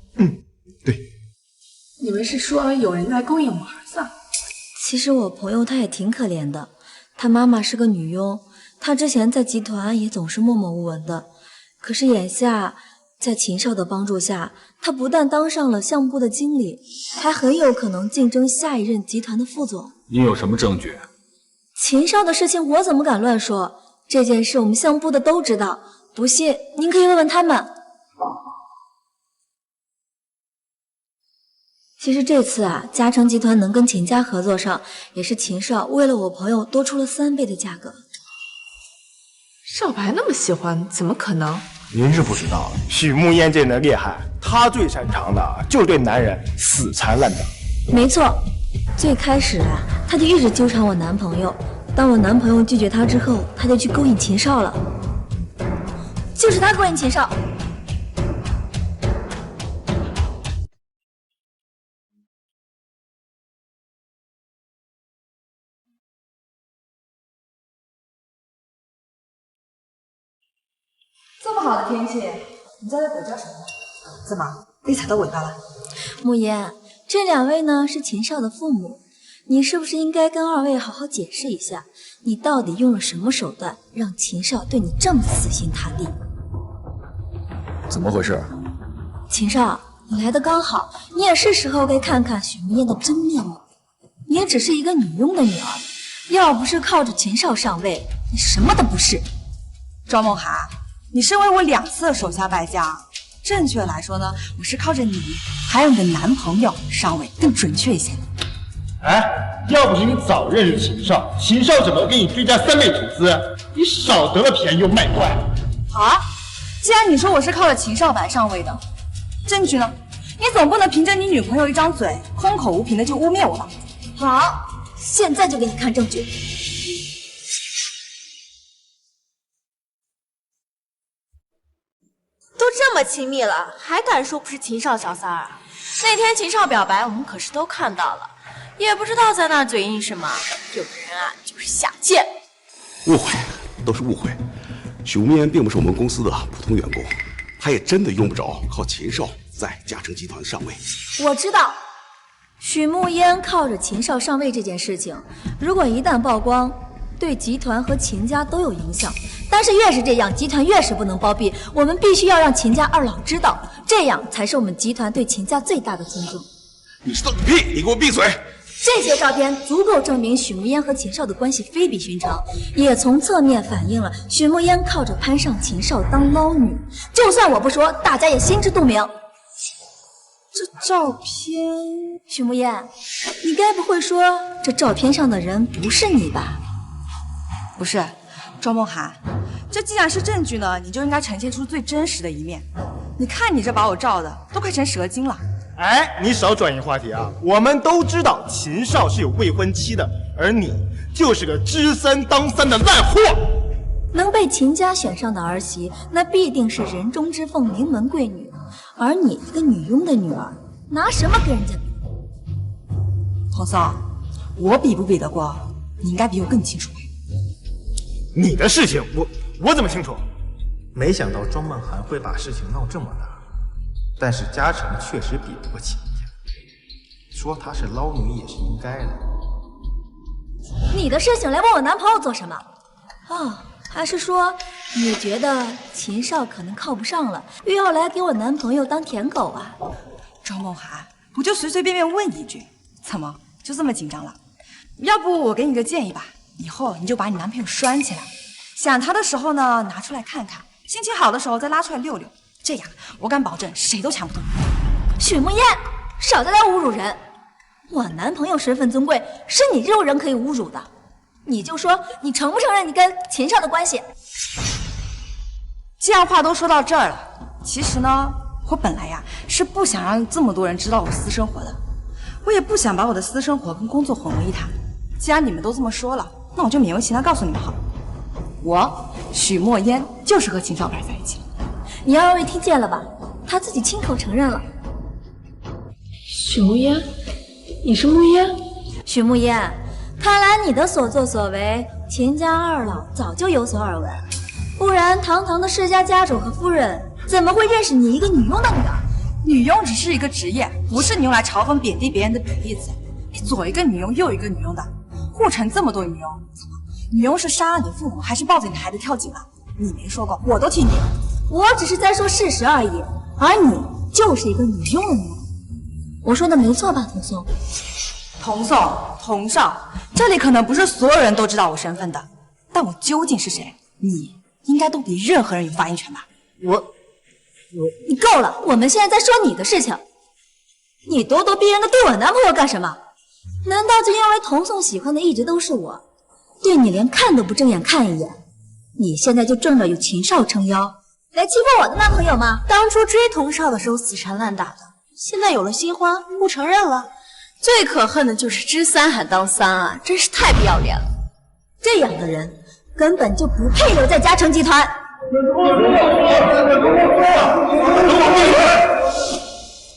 你们是说有人在勾引我儿子？其实我朋友他也挺可怜的，他妈妈是个女佣，他之前在集团也总是默默无闻的，可是眼下在秦少的帮助下，他不但当上了项目部的经理，还很有可能竞争下一任集团的副总。你有什么证据？秦少的事情我怎么敢乱说？这件事我们项目部的都知道，不信您可以问问他们。其实这次啊，嘉诚集团能跟秦家合作上，也是秦少为了我朋友多出了3倍的价格。少白那么喜欢，怎么可能？您是不知道，许慕烟这人厉害，她最擅长的就是对男人死缠烂打。没错，最开始啊，他就一直纠缠我男朋友。当我男朋友拒绝他之后，他就去勾引秦少了。就是他勾引秦少。这么好的天气，你在这鬼叫什么？怎么被踩到尾巴了？慕言，这2位呢是秦少的父母，你是不是应该跟2位好好解释一下，你到底用了什么手段，让秦少对你这么死心塌地？怎么回事？秦少，你来的刚好，你也是时候该看看许慕言的真面目。你也只是一个女佣的女儿，要不是靠着秦少上位，你什么都不是。庄梦涵，你身为我2次的手下败将，正确来说呢，我是靠着你还有你的男朋友上位，更准确一些。哎，要不是你早认识秦少，秦少怎么给你追加3倍投资？你少得了便宜又卖乖。好啊，既然你说我是靠着秦少白上位的，证据呢？你总不能凭着你女朋友一张嘴，空口无凭的就污蔑我吧？好，现在就给你看证据。都这么亲密了，还敢说不是秦少小三儿？那天秦少表白，我们可是都看到了，也不知道在那儿嘴硬什么。有的人啊，就是下贱。误会，都是误会。许无眠并不是我们公司的普通员工，他也真的用不着靠秦少在嘉诚集团上位。我知道，许慕烟靠着秦少上位这件事情，如果一旦曝光，对集团和秦家都有影响。但是越是这样，集团越是不能包庇。我们必须要让秦家2老知道，这样才是我们集团对秦家最大的尊重。你知道个屁！你给我闭嘴！这些照片足够证明许慕烟和秦少的关系非比寻常，也从侧面反映了许慕烟靠着攀上秦少当捞女。就算我不说，大家也心知肚明。这照片，许慕烟，你该不会说这照片上的人不是你吧？不是，庄梦涵，这既然是证据呢，你就应该呈现出最真实的一面。你看你这把我照的都快成蛇精了。哎，你少转移话题啊！我们都知道秦少是有未婚妻的，而你就是个知3当3的烂货。能被秦家选上的儿媳，那必定是人中之凤、名门贵女。而你一个女佣的女儿，拿什么跟人家比？童松，我比不比得过，你应该比我更清楚吧？你的事情我怎么清楚？没想到庄梦涵会把事情闹这么大，但是嘉诚确实比不过秦家，说她是捞女也是应该的。你的事情来问我男朋友做什么？哦，还是说你觉得秦少可能靠不上了，又要来给我男朋友当舔狗啊？庄梦涵，我就随随便便问一句，怎么就这么紧张了？要不我给你个建议吧，以后你就把你男朋友拴起来，想他的时候呢拿出来看看，心情好的时候再拉出来溜溜，这样我敢保证谁都抢不动你。许慕烟，少在这侮辱人！我男朋友身份尊贵，是你这种人可以侮辱的。你就说你承不承认你跟秦少的关系？既然话都说到这儿了，其实呢，我本来呀是不想让这么多人知道我私生活的，我也不想把我的私生活跟工作混为一谈。既然你们都这么说了，那我就勉为其难告诉你们好了，我许墨烟就是和秦少白在一起了。你2位听见了吧？他自己亲口承认了。许慕烟，你是慕烟？许慕烟，看来你的所作所为，秦家二老早就有所耳闻，不然堂堂的世家家主和夫人怎么会认识你一个女佣的女儿？女佣只是一个职业，不是你用来嘲讽贬低别人的贬义词。你左一个女佣，右一个女佣的，护城这么多女佣，怎么？女佣是杀了你父母，还是抱着你孩子跳井了？你没说过，我都听你的。我只是在说事实而已，而你就是一个女佣的女儿。我说的没错吧，童宋？童少，这里可能不是所有人都知道我身份的，但我究竟是谁，你应该都比任何人有发言权吧？你够了，我们现在在说你的事情。你咄咄逼人的对我男朋友干什么？难道就因为童宋喜欢的一直都是我，对你连看都不正眼看一眼？你现在就仗着有秦少撑腰来欺负我的男朋友吗？当初追童少的时候死缠烂打的，现在有了新欢不承认了。最可恨的就是知三还当三啊，真是太不要脸了。这样的人根本就不配留在嘉诚集团。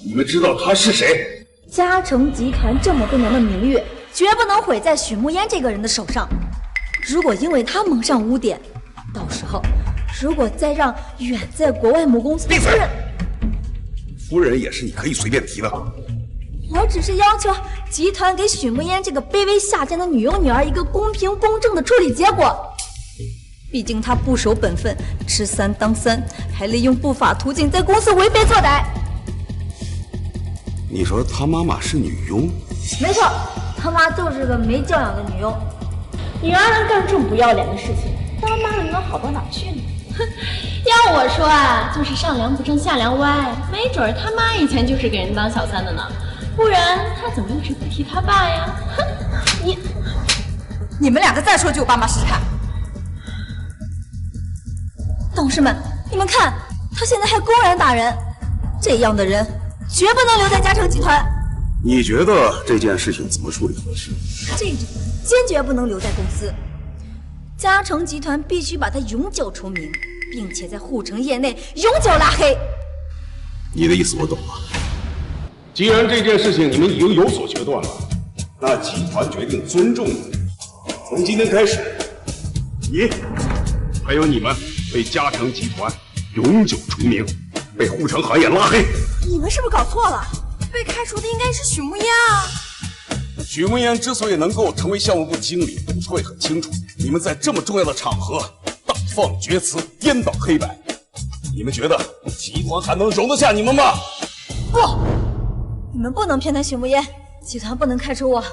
你们知道他是谁？嘉诚集团这么多年的名誉，绝不能毁在许慕烟这个人的手上。如果因为他蒙上污点，到时候如果再让远在国外母公司的夫人，夫人也是你可以随便提的。我只是要求集团给许慕烟这个卑微下贱的女佣女儿一个公平公正的处理结果。毕竟她不守本分，吃三当三，还利用不法途径在公司为非作歹。你说他妈妈是女佣？没错，他妈就是个没教养的女佣。女儿能干这么不要脸的事情，当妈的能好到哪去呢？哼，要我说啊，就是上梁不正下梁歪，没准儿他妈以前就是给人当小三的呢，不然他怎么一直不提他爸呀？哼，你们两个再说就有爸妈试试看。董事们，你们看，他现在还公然打人，这样的人绝不能留在嘉诚集团。你觉得这件事情怎么处理合适？这种坚决不能留在公司，嘉诚集团必须把他永久除名，并且在护城业内永久拉黑。你的意思我懂了。既然这件事情你们已经有所决断了，那集团决定尊重你。从今天开始，你还有你们被嘉诚集团永久除名，被护城行业拉黑。你们是不是搞错了？被开除的应该是许慕烟啊。许慕烟之所以能够成为项目部经理，董事会很清楚。你们在这么重要的场合大放厥词，颠倒黑白，你们觉得集团还能容得下你们吗？不，你们不能偏袒许慕烟，集团不能开除我。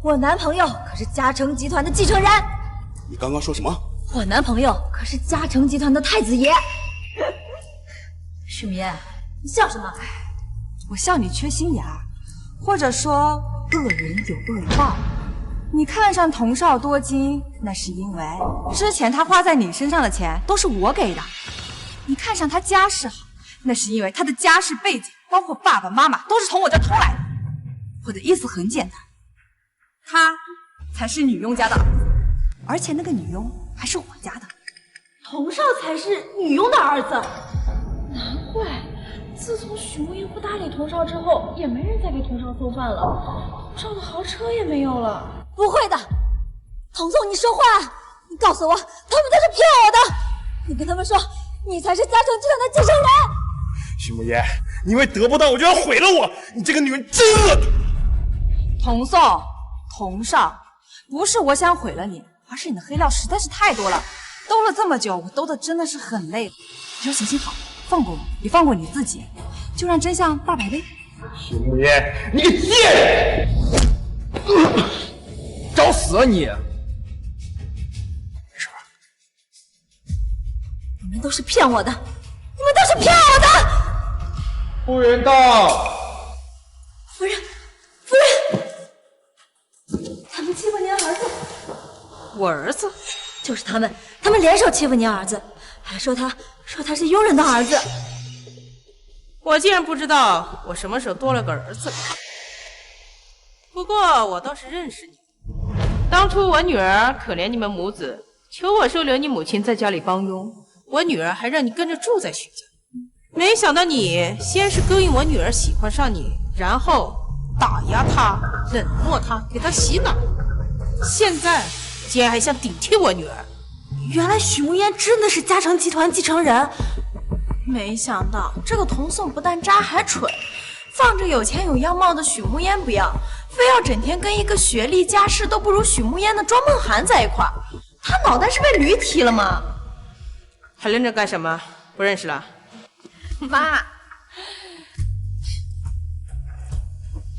我男朋友可是嘉诚集团的继承人。你刚刚说什么？我男朋友可是嘉诚集团的太子爷。许慕烟，你笑什么？我笑你缺心眼儿，或者说恶人有恶报。你看上童少多金，那是因为之前他花在你身上的钱都是我给的。你看上他家世好，那是因为他的家世背景，包括爸爸妈妈，都是从我这偷来的。我的意思很简单，他才是女佣家的儿子，而且那个女佣还是我家的。童少才是女佣的儿子，难怪自从许慕烟不搭理童少之后，也没人再给童少送饭了，童少的豪车也没有了。不会的，童宋，你说话！你告诉我，他们都是骗我的！你跟他们说，你才是嘉诚集团的继承人！许慕烟，你因为得不到我就要毁了我，你这个女人真恶毒！童宋，童少，不是我想毁了你，而是你的黑料实在是太多了，兜了这么久，我兜的真的是很累了。你就行行好，放过我，也放过你自己，就让真相大白呗。许慕烟，你个贱人！找死啊你！你们都是骗我的，你们都是骗我的！服务员到。夫人，夫人，他们欺负您儿子。我儿子？就是他们联手欺负您儿子，还说他是佣人的儿子。我竟然不知道我什么时候多了个儿子。不过我倒是认识你，当初我女儿可怜你们母子，求我收留你母亲在家里帮佣，我女儿还让你跟着住在许家。没想到你先是勾引我女儿喜欢上你，然后打压他，冷落他，给他洗脑，现在竟然还想顶替我女儿。原来许慕烟真的是嘉诚集团继承人，没想到这个童宋不但渣还蠢，放着有钱有样貌的许慕烟不要，非要整天跟一个学历家世都不如许慕烟的庄梦涵在一块儿。他脑袋是被驴踢了吗？还愣着干什么？不认识了？妈，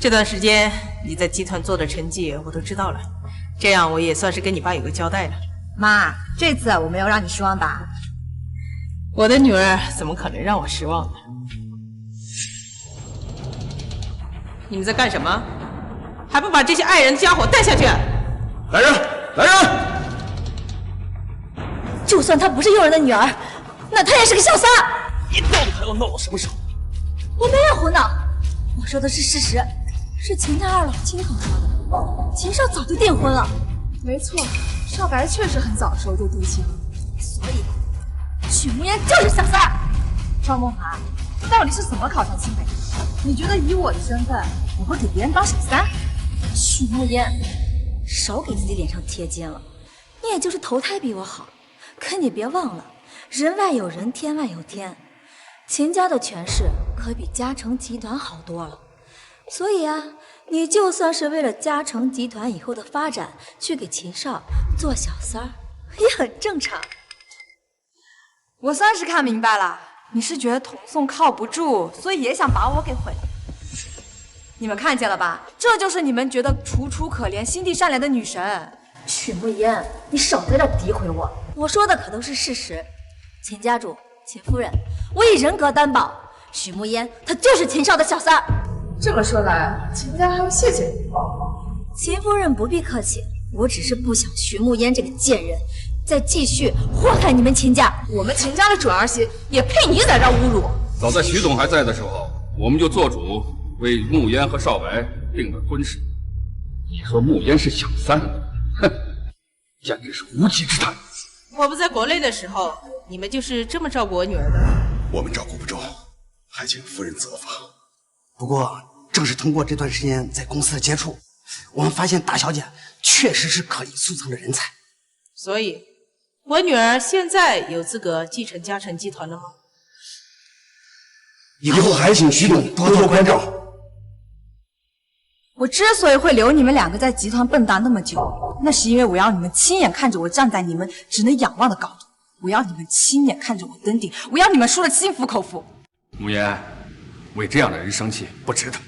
这段时间你在集团做的成绩我都知道了，这样我也算是跟你爸有个交代了。妈，这次我没有让你失望吧？我的女儿怎么可能让我失望呢？你们在干什么？还不把这些爱人家伙带下去！来人，来人！就算她不是佣人的女儿，那她也是个小三。你到底还要闹到什么时候？我没有胡闹，我说的是事实，是秦家二老亲口说的。秦少早就订婚了。没错，少白确实很早的时候就定亲了。所以，许慕烟就是小三儿。赵梦涵，到底是怎么考上清北？你觉得以我的身份，我会给别人当小三？许慕烟，少给自己脸上贴金了。你也就是投胎比我好，可你别忘了，人外有人，天外有天。秦家的权势可比嘉诚集团好多了，所以啊，你就算是为了嘉诚集团以后的发展去给秦少做小三儿，也很正常。我算是看明白了，你是觉得童宋靠不住，所以也想把我给毁了。你们看见了吧？这就是你们觉得楚楚可怜、心地善良的女神。许慕烟，你少在这诋毁我，我说的可都是事实。秦家主、秦夫人，我以人格担保，许慕烟她就是秦少的小三儿。这么说来，秦家还要谢谢你。秦夫人不必客气，我只是不想许慕烟这个贱人再继续祸害你们秦家。我们秦家的准儿媳也配你在这侮辱？早在徐总还在的时候，我们就做主为慕烟和少白定了婚事。你说慕烟是小三，哼，简直是无稽之谈。我不在国内的时候，你们就是这么照顾我女儿的？我们照顾不周，还请夫人责罚。不过，正是通过这段时间在公司的接触，我们发现大小姐确实是可以速成的人才。所以，我女儿现在有资格继承嘉诚集团了吗？以后还请徐总多多关照。我之所以会留你们两个在集团蹦跶那么久，那是因为我要你们亲眼看着我站在你们只能仰望的高度，我要你们亲眼看着我登顶，我要你们输得心服口服。慕烟，为这样的人生气不值得。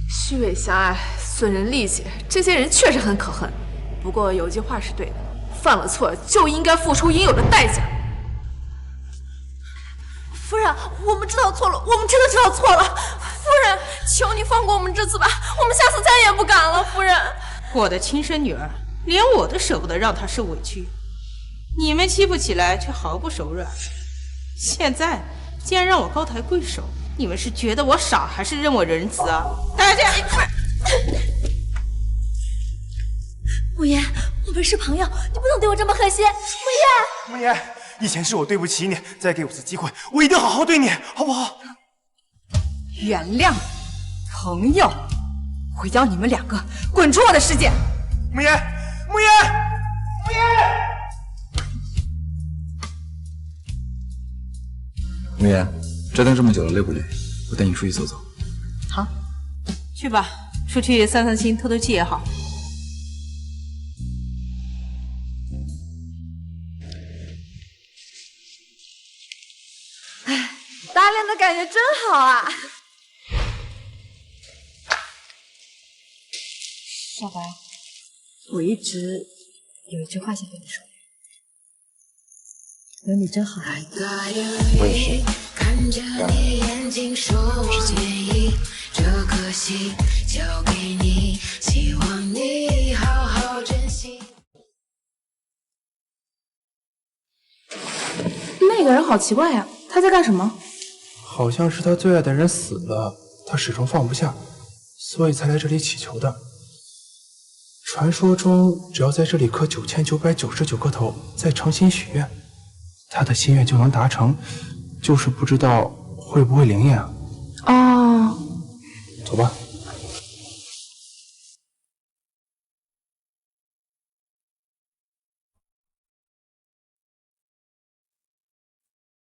虚伪狭隘、损人利己，这些人确实很可恨。不过有句话是对的，犯了错就应该付出应有的代价。夫人，我们知道错了，我们真的知道错了。夫人，求你放过我们这次吧，我们下次再也不敢了。夫人，我的亲生女儿，连我都舍不得让她受委屈，你们欺负起来却毫不手软。现在竟然让我高抬贵手，你们是觉得我傻，还是认我仁慈啊？大家一块。慕烟，我们是朋友，你不能对我这么狠心。慕烟，以前是我对不起你，再给我次机会，我一定好好对你，好不好？原谅朋友，我要你们两个滚出我的世界！慕烟，慕烟，慕烟！慕烟，折腾这么久了，累不累？我带你出去走走。好，去吧，出去散散心、透透气也好。搭恋的感觉真好啊！少白，我一直有一句话想跟你说，有你真好。我也是。那个人好奇怪呀，他在干什么？好像是他最爱的人死了，他始终放不下，所以才来这里祈求的。传说中，只要在这里磕9999个头，再诚心许愿，他的心愿就能达成，就是不知道会不会灵验啊。哦，